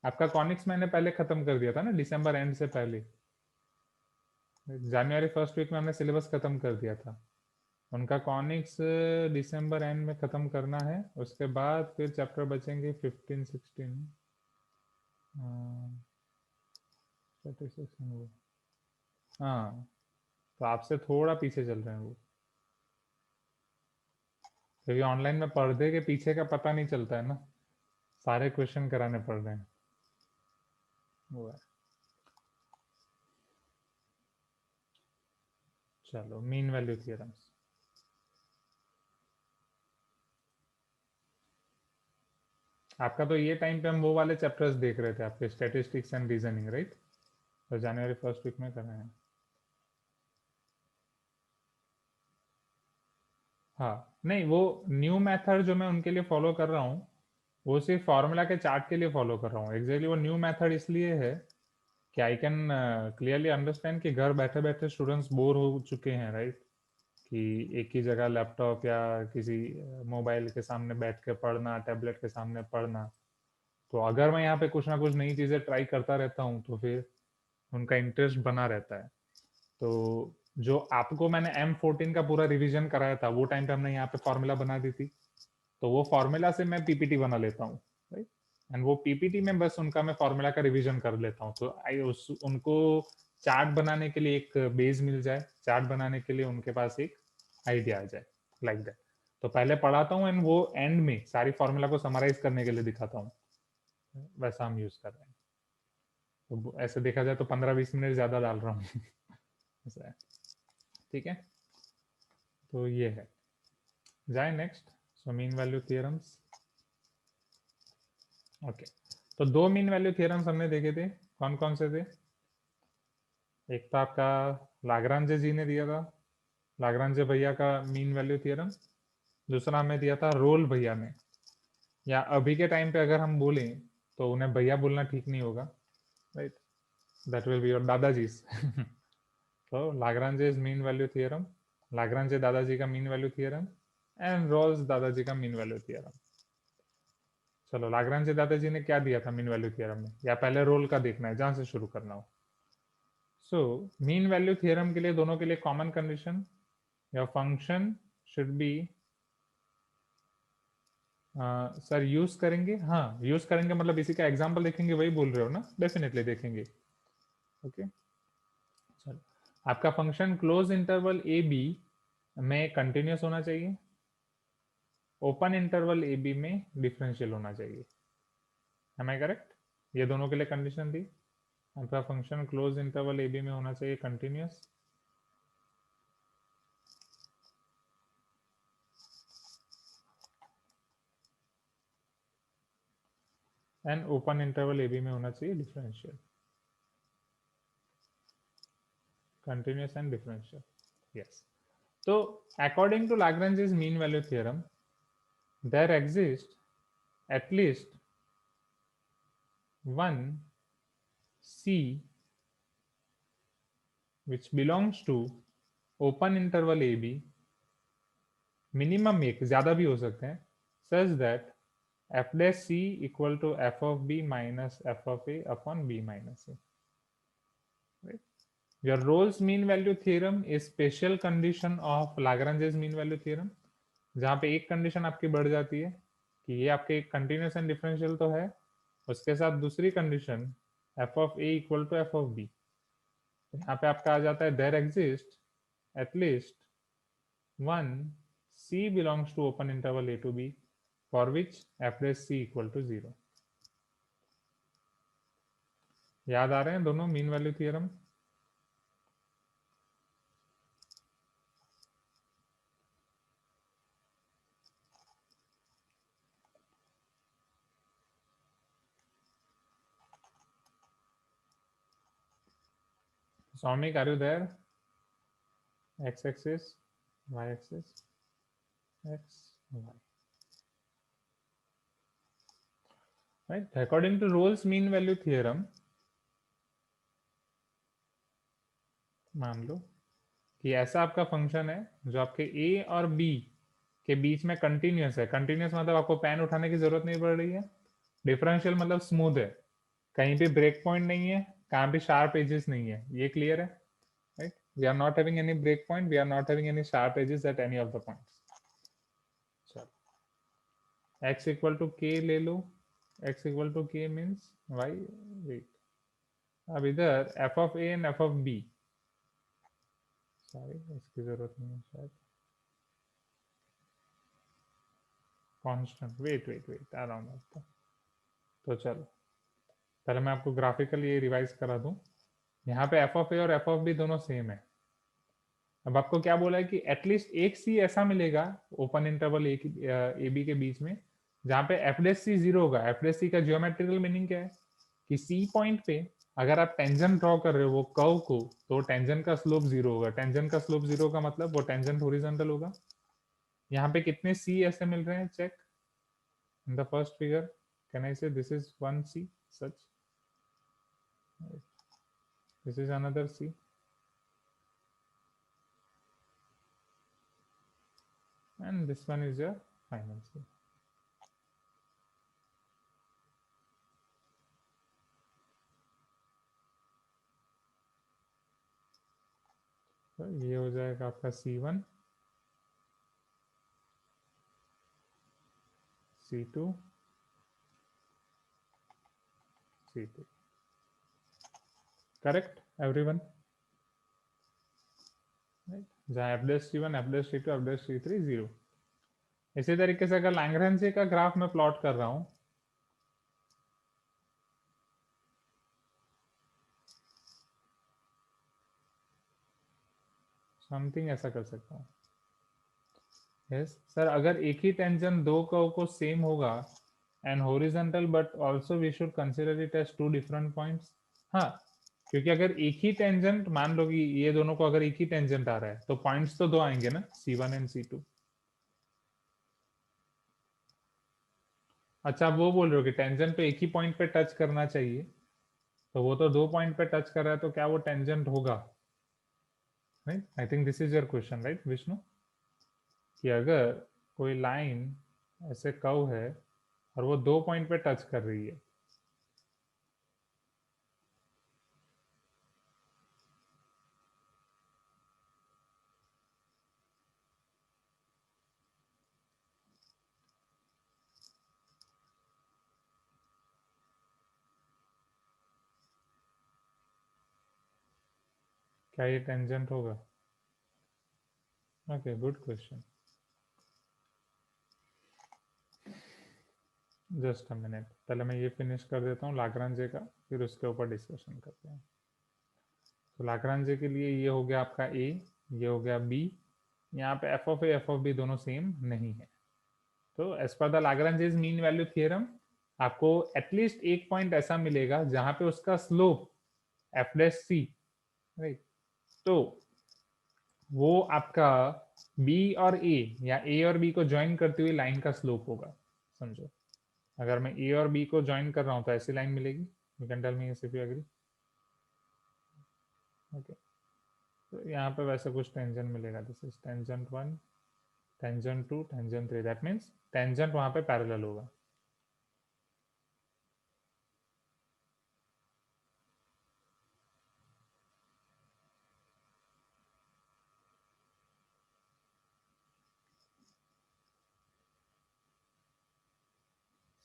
आपका कॉनिक्स मैंने पहले खत्म कर दिया था ना, दिसंबर एंड से पहले। जनवरी फर्स्ट वीक में हमने सिलेबस खत्म कर दिया था। उनका कॉनिक्स दिसंबर एंड में खत्म करना है, उसके बाद फिर चैप्टर बचेंगे 15 16। हाँ, तो आपसे थोड़ा पीछे चल रहे हैं वो, क्योंकि ऑनलाइन में पर्दे के पीछे का पता नहीं चलता है ना, सारे क्वेश्चन कराने पड़ रहे हैं वो है। चलो, मीन वैल्यू थियरम्स। आपका तो ये टाइम पे हम वो वाले चैप्टर्स देख रहे थे आपके, स्टैटिस्टिक्स एंड रीजनिंग, राइट? तो जनवरी फर्स्ट वीक में कर रहे हैं। हाँ, नहीं, वो न्यू मेथड जो मैं उनके लिए फॉलो कर रहा हूँ, वो सिर्फ फॉर्मूला के चार्ट के लिए फॉलो कर रहा हूँ। एग्जैक्टली वो न्यू मेथड इसलिए है कि आई कैन क्लियरली अंडरस्टैंड कि घर बैठे बैठे स्टूडेंट्स बोर हो चुके हैं, राइट? कि एक ही जगह लैपटॉप या किसी मोबाइल के सामने बैठ के पढ़ना, टैबलेट के सामने पढ़ना। तो अगर मैं यहाँ पे कुछ ना कुछ नई चीज़ें ट्राई करता रहता हूँ तो फिर उनका इंटरेस्ट बना रहता है। तो जो आपको मैंने M14 का पूरा रिवीजन कराया था, वो टाइम पे हमने यहाँ पे फॉर्मूला बना दी थी, तो वो फॉर्मूला से मैं पीपीटी बना लेता हूँ, राइट? एंड वो पीपीटी में बस उनका मैं फॉर्मूला का रिवीजन कर लेता हूँ, तो उनको चार्ट बनाने के लिए एक बेस मिल जाए, चार्ट बनाने के लिए उनके पास एक आइडिया आ जाए, लाइक दैट। तो पहले पढ़ाता हूँ एंड वो एंड में सारी फॉर्मूला को समराइज करने के लिए दिखाता हूँ। वैसा हम यूज कर रहे हैं। तो ऐसे देखा जाए तो 15-20 मिनट ज्यादा डाल रहा हूँ ऐसा है, ठीक है? तो ये है, जाए next. So mean value theorems, okay. तो दो मीन वैल्यू थियरम्स हमने देखे थे, कौन कौन से थे? एक तो आपका लाग्रांजे जी ने दिया था, लाग्रांजे भैया का मीन वैल्यू थियरम। दूसरा हमें दिया था रोल भैया ने, या अभी के टाइम पे अगर हम बोलें तो उन्हें भैया बोलना ठीक नहीं होगा, right? That will be your दादाजी तो Lagrange's mean value theorem, Lagrange दादाजी का mean value theorem, and Rolle's दादाजी का मीन वैल्यू थियरम। चलो, लाग्रांजे दादाजी ने क्या दिया था मीन वैल्यू थियरम में, या पहले रोल का देखना है, जहां से शुरू करना हो? सो मीन वैल्यू थियरम के लिए दोनों के लिए common condition, your function should be, sir use करेंगे, हाँ यूज करेंगे मतलब इसी का एग्जांपल देखेंगे, वही बोल रहे हो ना? डेफिनेटली देखेंगे, ओके। चलो, आपका function close interval a b में कंटिन्यूस होना चाहिए, ओपन इंटरवल ए बी में डिफरेंशियल होना चाहिए। Am I correct? ये दोनों के लिए कंडीशन थी। आपका function close interval a b में होना चाहिए continuous, and open interval a b में होना चाहिए differential, continuous and differential, yes. तो according to Lagrange's mean value theorem, there exists at least one C which belongs to open interval AB, minimum एक, ज्यादा भी हो सकते हैं, such that f dash C equal to f of B minus f of A upon B minus A, right? Your Rolle's mean value theorem is special condition of Lagrange's mean value theorem, जहाँ पे एक condition आपकी बढ़ जाती है कि ये आपके कंटिन्यूस एंड डिफरेंशियल तो है, उसके साथ दूसरी condition f of A equal to f of B। यहाँ पे आपका आ जाता है there exist at least one C belongs to open interval A to B for which f dash C equal to 0। याद आ रहे हैं दोनों mean value theorem? Soumik, are you there? X-axis, Y-axis, X, Y. Right? According to Rolle's mean value theorem, मान लो कि ऐसा आपका function है जो आपके a और b के बीच में कंटिन्यूअस है। कंटिन्यूअस मतलब आपको पेन उठाने की जरूरत नहीं पड़ रही है। डिफरेंशियल मतलब स्मूथ है, कहीं पे ब्रेक पॉइंट नहीं है, कहाँ पे शार्प एजेस नहीं है। ये क्लियर है? Right, we are not having any break point, we are not having any sharp edges at any of the points. चलो, x इक्वल टू k ले लो। x equal to k means y। Wait, अब इधर f of a and f of b, sorry इसकी जरूरत नहीं है शायद, कांस्टेंट। वेट आ रहा हूँ मैं। तो चलो पहले मैं आपको ग्राफिकल ये रिवाइज करा दूं। यहाँ पे f ऑफ a और f ऑफ b दोनों सेम है। अब आपको क्या बोला है कि एटलीस्ट एक c ऐसा मिलेगा ओपन इंटरवल a b के बीच में जहाँ पे f डैश c 0 होगा। f डैश c का जियोमेट्रिकल मीनिंग क्या है कि c पॉइंट पे अगर आप टेंजेंट ड्रॉ कर रहे हो वो कर्व को, तो टेंजेंट का स्लोप 0 होगा। टेंजेंट का स्लोप 0 का मतलब वो टेंजेंट हॉरिजॉन्टल होगा। यहाँ पे कितने c ऐसे मिल रहे हैं? Check in the first figure, can I say this is 1 c such, this is another c, and this one is your final c. तो ये हो जाएगा आपका c1, c2, c3। Correct everyone? जहाँ f dash c1, f dash c2, f dash c3 0। इसी तरीके से अगर लैग्रेंज का ग्राफ में प्लॉट कर रहा हूं, समथिंग ऐसा कर सकता हूँ। यस सर, अगर एक ही टेंजेंट दो कर्व को सेम होगा and horizontal, but also we should consider it as two different points. हाँ, क्योंकि अगर एक ही टेंजेंट, मान लो कि ये दोनों को अगर एक ही टेंजेंट आ रहा है तो पॉइंट्स तो दो आएंगे ना, c1 एंड c2। अच्छा, आप वो बोल रहे हो कि टेंजेंट तो एक ही पॉइंट पे टच करना चाहिए, तो वो तो दो पॉइंट पे टच कर रहा है, तो क्या वो टेंजेंट होगा? Right, I think this is your question, right Vishnu? कि अगर कोई लाइन ऐसे कर्व है और वो दो पॉइंट पे टच कर रही है, क्या ये टेंजेंट होगा? Okay, good question. Just a minute, पहले मैं ये फिनिश कर देता हूँ लाग्रांजे का, फिर उसके ऊपर डिस्कशन करते हैं। तो लाग्रांजे के लिए ये हो गया आपका a, ये हो गया b। यहाँ पे f of a, f of b दोनों सेम नहीं है। तो as per the Lagrange's mean value theorem आपको एटलीस्ट एक पॉइंट ऐसा मिलेगा जहां पे उसका slope f dash c, right, तो वो आपका b और a या a और b को ज्वाइन करते हुए लाइन का स्लोप होगा। समझो, अगर मैं a और b को ज्वाइन कर रहा हूं तो ऐसी लाइन मिलेगी। You can tell me if you agree. Okay, तो यहाँ पे वैसे कुछ टेंजेंट मिलेगा। This is tangent 1, tangent 2, tangent 3। That means tangent वहां पे पैरेलल होगा।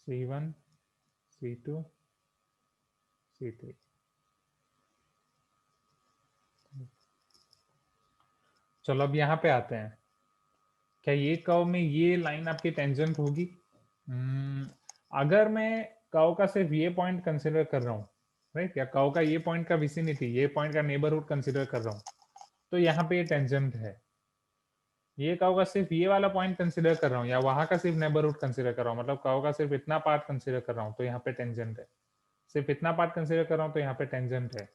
c1, c2, c3। चलो अब यहाँ पे आते हैं, क्या ये कर्व में ये लाइन आपकी टेंजेंट होगी? अगर मैं कर्व का सिर्फ ये पॉइंट कंसिडर कर रहा हूँ, राइट, या कर्व का ये पॉइंट का विसिनिटी, ये पॉइंट का नेबरहुड कंसिडर कर रहा हूँ, तो यहाँ पे ये टेंजेंट है। ये कर्व का सिर्फ ये वाला पॉइंट कंसिडर कर रहा हूँ या वहां का सिर्फ नेबरहुड कंसिडर कर रहा हूँ, मतलब कर्व का सिर्फ इतना पार्ट कंसिडर कर रहा हूँ, तो यहाँ पे टेंजेंट है। सिर्फ इतना पार्ट कंसिडर कर रहा हूँ तो यहाँ पे टेंजेंट है।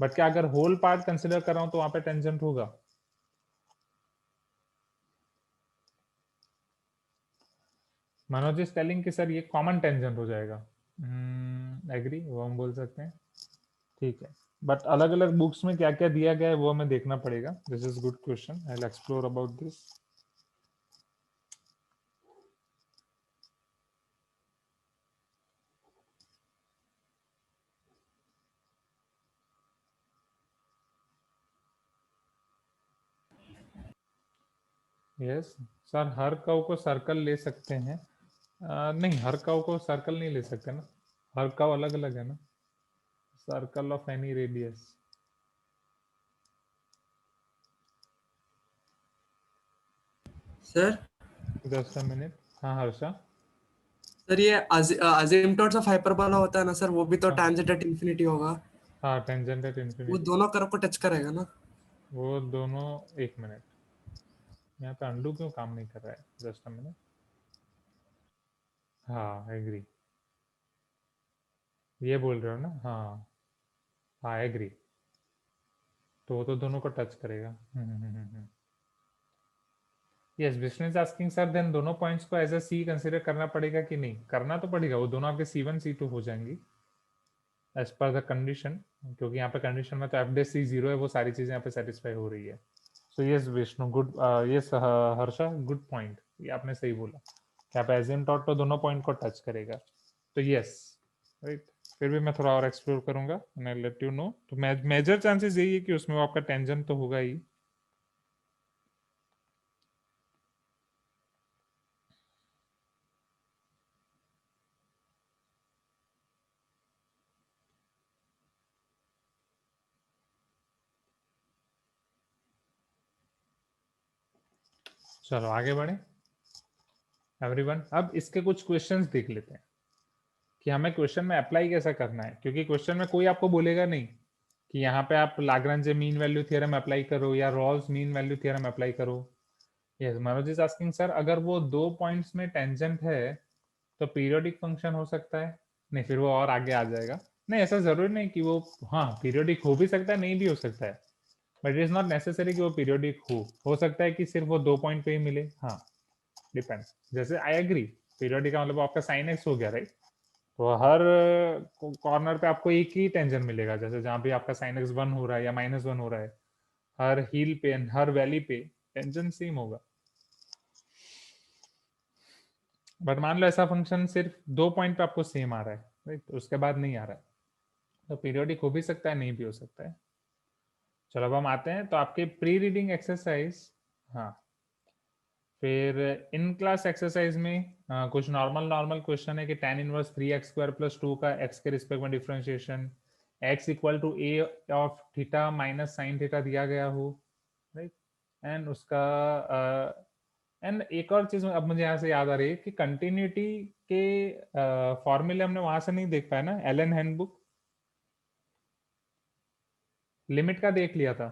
बट क्या अगर होल पार्ट कंसिडर कर रहा हूं तो वहां पे टेंजेंट होगा? मनोज इज टेलिंग कि सर ये कॉमन टेंजेंट हो जाएगा। एग्री, वो हम बोल सकते हैं, ठीक है। बट अलग अलग बुक्स में क्या क्या दिया गया है वो हमें देखना पड़ेगा। This is good question, I will explore about this. Yes sir, her curve को सर्कल ले सकते हैं? नहीं, हर कर्व को सर्कल नहीं ले सकते ना, हर कर्व अलग अलग है ना। Circle of any radius, sir just a minute. हाँ हर्षा। सर ये अजिम्पटोट्स ऑफ हाइपरबोला होता है ना सर, वो भी तो हाँ टेंजेंट एट इंफिनिटी होगा, हाँ, टेंजेंट एट वो इंफिनिटी। दोनों कर्व को टच करेगा ना। वो दोनों, एक मिनट, यहाँ पे अंडू क्यों काम नहीं कर रहा है? Just a minute. हाँ एग्री, ये बोल रहे हो ना? हाँ हाँ एग्री, तो वो तो दोनों को टच करेगा। Yes, Vishnu is asking sir then दोनों पॉइंट्स को एज अ सी कंसीडर करना पड़ेगा कि नहीं? करना तो पड़ेगा, वो दोनों आपके C1 C2 हो जाएंगी एज पर द कंडीशन, क्योंकि यहाँ पे कंडीशन में तो एफ डे सी 0 है, वो सारी चीजें यहाँ पे सेटिस्फाई हो रही है। So yes Vishnu, good, yes Harsha, good point, ये आपने सही बोला कि आप एजिम्पटोट तो दोनों पॉइंट को टच करेगा। तो यस राइट, फिर भी मैं थोड़ा और एक्सप्लोर करूंगा and I let you know. तो मेजर चांसेस यही है कि उसमें वो आपका टेंजेंट तो होगा ही। चलो आगे बढ़े एवरीवन। अब इसके कुछ क्वेश्चंस देख लेते हैं कि हमें क्वेश्चन में अप्लाई कैसा करना है, क्योंकि क्वेश्चन में कोई आपको बोलेगा नहीं कि यहाँ पे आप Lagrange mean value theorem apply करो या Rolle's mean value theorem apply करो। Yes, Manoj is asking sir अगर वो दो पॉइंट्स में टेंजेंट है तो पीरियोडिक फंक्शन हो सकता है? नहीं, फिर वो और आगे आ जाएगा। नहीं, ऐसा जरूरी नहीं कि वो, हाँ पीरियोडिक हो भी सकता है, नहीं भी हो सकता है, but it is not necessary कि वो पीरियोडिक हो सकता है कि सिर्फ वो दो पॉइंट पे ही मिले। हाँ डिपेंड्स, जैसे आई एग्री, पीरियोडिक का मतलब आपका साइन एक्स हो गया राइट, तो हर कॉर्नर पे आपको एक ही टेंजेंट मिलेगा, जैसे जहाँ भी आपका साइन एक्स 1 हो रहा है या -1 हो रहा है, हर हील पे हर वैली पे टेंजेंट सेम होगा। बट मान लो ऐसा फंक्शन सिर्फ दो पॉइंट पे आपको सेम आ रहा है राइट, तो उसके बाद नहीं आ रहा है, तो पीरियोडिक हो भी सकता है, नहीं भी हो सकता है। चलो अब हम आते हैं तो आपके प्री रीडिंग एक्सरसाइज। हाँ, फिर इन क्लास एक्सरसाइज में कुछ नॉर्मल नॉर्मल क्वेश्चन है कि tan इनवर्स 3x² + 2 का x के रिस्पेक्ट में differentiation, x equal to a of theta minus sine theta दिया गया हो राइट, एंड उसका एंड एक और चीज अब मुझे यहाँ से याद आ रही है कि कंटिन्यूटी के फॉर्मूले हमने वहां से नहीं देख पाया ना, एलन हैंडबुक लिमिट का देख लिया था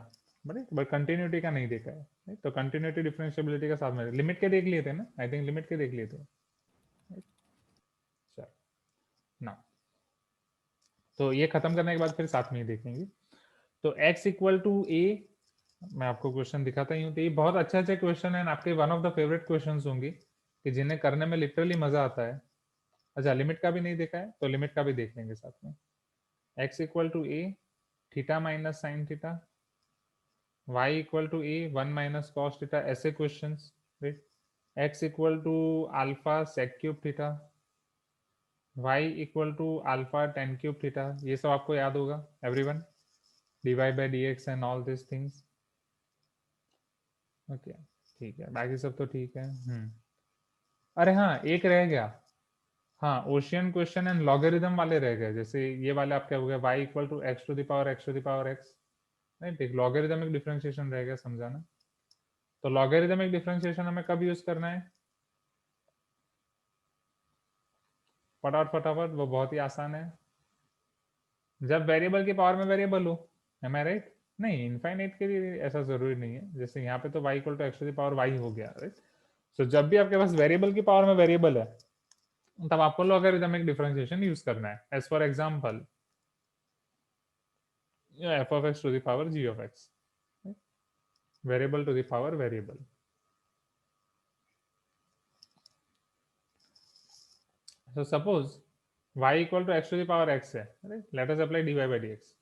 बट कंटिन्यूटी का नहीं देखा है, तो कंटिन्यूटी डिफरेंशिएबिलिटी का साथ में लिमिट के देख लिए थे ना, आई थिंक लिमिट के देख लिए थे। चल ना, तो ये खत्म करने के बाद फिर साथ में ही देखेंगे। तो x इक्वल टू a, मैं आपको क्वेश्चन दिखाता ही हूँ, तो ये बहुत अच्छे अच्छे क्वेश्चन है, आपके one of the favourite questions होंगे कि जिन्हें करने में लिटरली मजा आता है। अच्छा, लिमिट का भी नहीं देखा है तो लिमिट का भी देख लेंगे साथ में। x equal to a theta minus sine theta, y equal to a 1 minus cos theta, ऐसे questions right. x equal to alpha sec cube theta, y equal to alpha tan cube theta, ये सब आपको याद होगा everyone, dy by dx and all this things. Okay ठीक है, बाकी सब तो ठीक है। अरे हाँ, एक रह गया, हाँ ओशियन क्वेश्चन एंड लॉगरिदम वाले रह गए, जैसे ये वाले आपके हो गए y equal to x to the power x to the power x, right, एक लॉगरिदमिक डिफरेंशिएशन रह गया समझाना। तो लॉगरिदमिक डिफरेंशिएशन हमें कब यूज करना है? फटाफट फटाफट, वो बहुत ही आसान है, जब वेरिएबल की पावर में वेरिएबल हो, एम आई राइट? नहीं, इनफाइनाइट के लिए ऐसा जरूरी नहीं है, जैसे यहाँ पे तो y equal to x to the power y हो गया राइट। सो जब भी आपके पास वेरिएबल की पावर में वेरिएबल है तब आपको लॉगरिदमिक डिफरेंशिएशन यूज करना है। As for example f of x to the power g of x, variable to the power variable. So suppose y equal to x to the power x है, right? Let us apply dy by dx.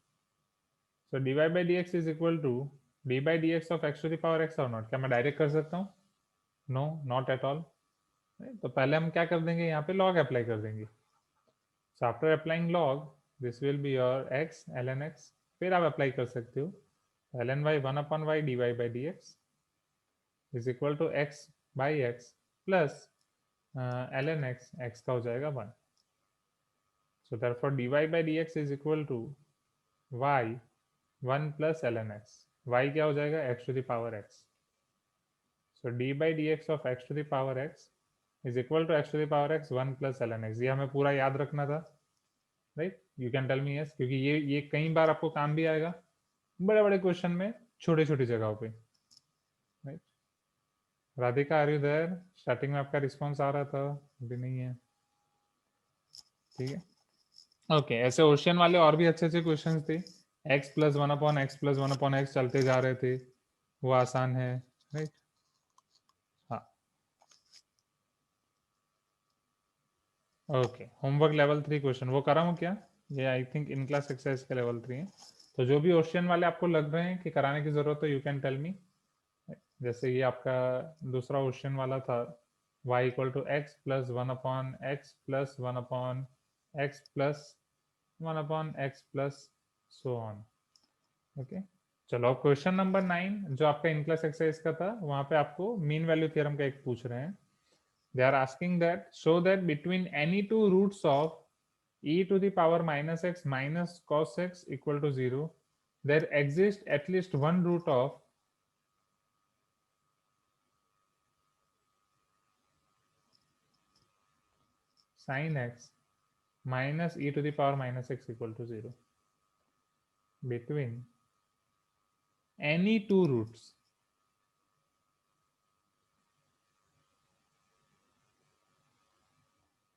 So dy by dx is equal to d by dx of x to the power x or not? क्या मैं direct कर सकता हूँ? No, not at all. तो पहले हम क्या कर देंगे, यहाँ पे log अप्लाई कर देंगे. So after applying log, this will be your x ln x. फिर आप अप्लाई कर सकते हो ln y 1 upon y dy by dx is equal to x by x plus ln x, x का हो जाएगा 1. So therefore dy by dx is equal to y 1 plus ln x. y क्या हो जाएगा, x to the power x. So d by dx of x to the power x is equal to x to the power x 1 plus ln x. ये हमें पूरा याद रखना था, right? You can tell me yes, क्योंकि ये कई बार आपको काम भी आएगा बड़े बड़े क्वेश्चन में, छोटे छोटी जगहों पे, right? Radhika, are you there? Starting में आपका रिस्पॉन्स आ रहा था, अभी नहीं है, ठीक है? ओके, ऐसे ओशियन वाले और भी अच्छे अच्छे क्वेश्चंस थे. x plus 1 upon x plus 1 upon x चलते जा रहे थे, वो आसान है, राइट? हाँ, ओके. होमवर्क लेवल 3 क्वेश्चन वो कराऊं क्या? ये I think in class exercise के लेवल 3 है. तो जो भी ओशियन वाले आपको लग रहे हैं कि कराने की जरूरत है, यू कैन टेल मी. जैसे ये आपका दूसरा ओशियन वाला था, y equal to x plus 1 upon x plus 1 upon x plus 1 upon x plus so on. Okay, चलो अब क्वेश्चन नंबर 9 जो आपका इन क्लास एक्सरसाइज का था, वहां पे आपको मीन वैल्यू थ्योरम का एक पूछ रहे हैं. They are asking that show that between any two roots of e to the power minus x minus cos x equal to 0 there exists at least one root of sin x minus e to the power minus x equal to 0 between any two roots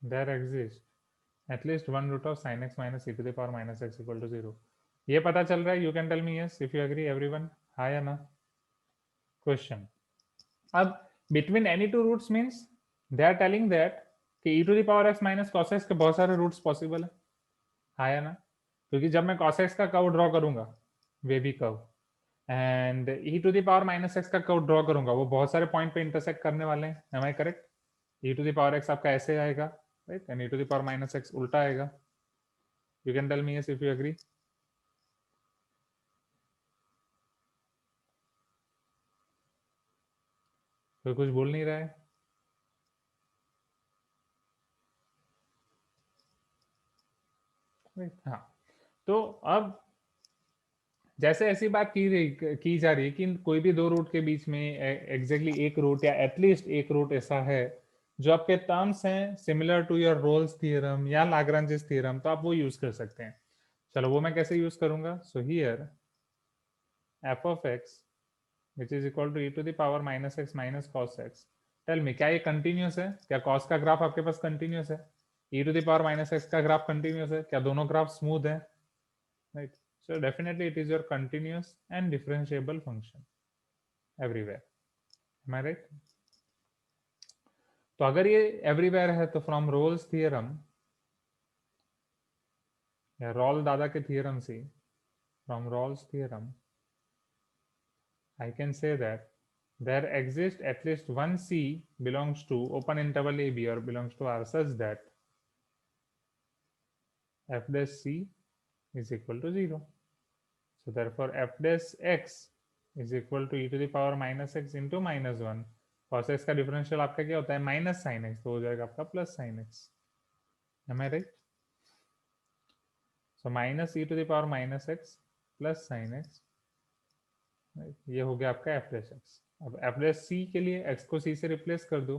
there exists at least one root of sin x minus e to the power minus x equal to 0. ये पता चल रहा है? You can tell me yes if you agree, everyone. हाँ या ना? Question. अब between any two roots means they are telling that कि e to the power x minus cos x के बहुत सारे रूट्स पॉसिबल है. हाँ या ना? क्योंकि जब मैं cos x का कर्व ड्रॉ करूंगा, wavy curve, and e to the power minus x का कर्व ड्रॉ करूंगा, वो बहुत सारे पॉइंट पे इंटरसेक्ट करने वाले हैं. Am I correct? e to the power x आपका ऐसे आएगा, right? And e to the power minus x उल्टा आएगा. You can tell me yes if you agree. कोई कुछ बोल नहीं रहा है? हाँ, तो अब जैसे ऐसी बात की जा रही है कि कोई भी दो रूट के बीच में एग्जैक्टली एक रूट या एटलीस्ट एक रूट ऐसा है जो आपके टर्म्स हैं similar to your Rolle's theorem या लाग्रांजेस थ्योरम, तो आप वो यूज कर सकते हैं. चलो वो मैं कैसे यूज करूंगा? So here f of x which is equal to e to the power minus x minus cos x. Tell me, क्या ये कंटिन्यूस है? क्या cos का ग्राफ आपके पास कंटिन्यूस है? e to the power minus x का ग्राफ कंटिन्यूस है? क्या दोनों ग्राफ स्मूथ है? Right? So definitely it is your continuous and differentiable function everywhere. Am I right? तो अगर ये everywhere है तो from Rolle's theorem या रॉल दादा के थ्योरम से, from Rolle's theorem, I can say that there exists at least one C belongs to open interval AB or belongs to R such that f dash C is equal to 0. So therefore f dash x is equal to e to the power minus x into minus 1. cos x का differential आपका क्या होता है? Minus sine x, तो हो जाएगा आपका plus sine x. Am I right? So minus e to the power minus x plus sin x. ये हो गया आपका f dash x. अब f dash c के लिए x को c से रिप्लेस कर दो.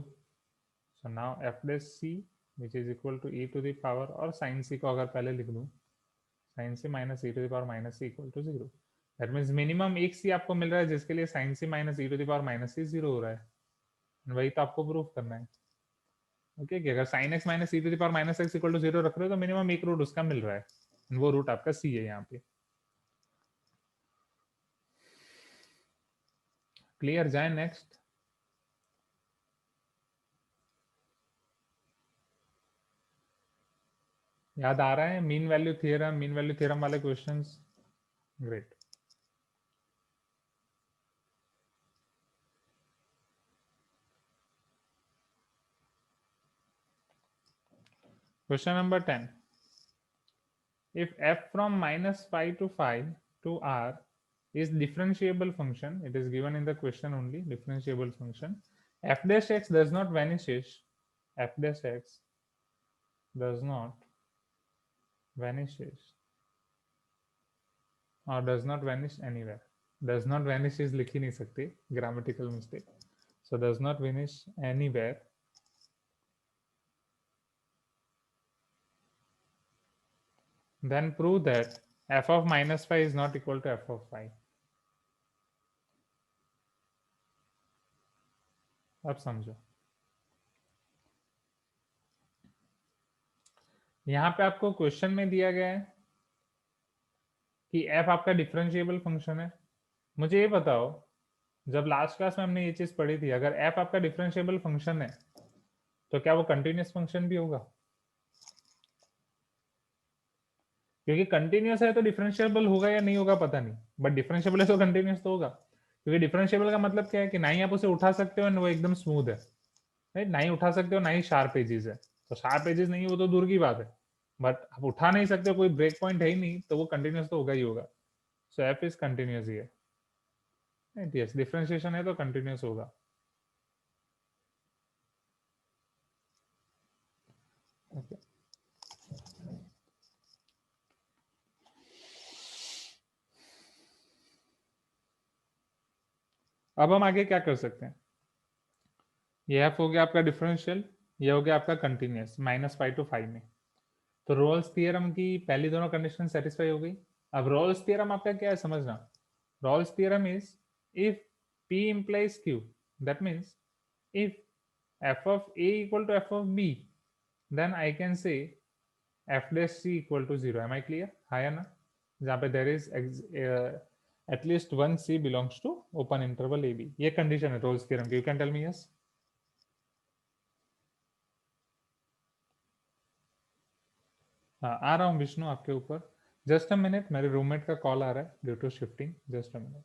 So now f dash c which is equal to e to the power, और sin c को अगर पहले लिख दूं, sin c minus e to the power minus c equal to 0. That means minimum एक c आपको मिल रहा है जिसके लिए sin c minus e to the power minus c 0 हो रहा है. वही तो आपको प्रूफ करना है. ओके, कि अगर sin x minus e to the power minus x equal to 0 रख रहे हो तो मिनिमम एक रूट उसका मिल रहा है, वो रूट आपका c है यहाँ पे. क्लियर, जाए नेक्स्ट। याद आ रहा है मीन वैल्यू थ्योरम वाले questions? Great. Question number 10. If f from minus phi to phi to r is differentiable function, it is given in the question only, differentiable function, f dash x does not vanishes, f dash x does not vanishes or does not vanish anywhere. Does not vanish is लिख ही नहीं सकते, grammatical mistake. So does not vanish anywhere. Then prove that f of minus phi is not equal to f of phi. अब समझो, यहां पे आपको question में दिया गया है कि f आपका डिफरेंशिएबल फंक्शन है। मुझे ये बताओ, जब लास्ट क्लास में हमने ये चीज पढ़ी थी, अगर f आपका डिफरेंशिएबल फंक्शन है तो क्या वो कंटिन्यूअस फंक्शन भी होगा? क्योंकि कंटिन्यूअस है तो डिफरेंशिएबल होगा या नहीं होगा पता नहीं, बट डिफरेंशिएबल है तो कंटिन्यूअस तो होगा। क्योंकि डिफरेंशिएबल का मतलब क्या है कि ना ही आप उसे उठा सकते हो वो एकदम स्मूथ है, राइट? ना ही उठा सकते हो, ना ही शार्प एजेस है। तो शार्प एजेस नहीं, वो तो दूर की बात है, बट आप उठा नहीं सकते, कोई ब्रेक पॉइंट है ही नहीं, तो वो कंटिन्यूअस तो होगा ही होगा। So f is continuous here, right? Yes, differentiation है तो कंटिन्यूअस होगा। ओके, अब हम आगे क्या कर सकते हैं? ये एफ हो गया आपका डिफरेंशियल, ये हो गया आपका continuous minus five to five में। तो रोल्स थ्योरम की पहली दोनों कंडीशन सेटिस्फाई हो गई। अब रोल्स थ्योरम आपका क्या है समझना? Rolle's theorem is if P implies Q, that means if f of A equal to f of B, then I can say f dash C equal to 0. Am I clear? हाँ या ना? जहाँ पे there is at least one C belongs to open interval AB. ये condition है Rolle's theorem की। You can tell me yes? हाँ, आ रहा हूँ विष्णु आपके ऊपर। जस्ट अ मिनट, मेरे रूममेट का कॉल आ रहा है due to shifting. Just a minute.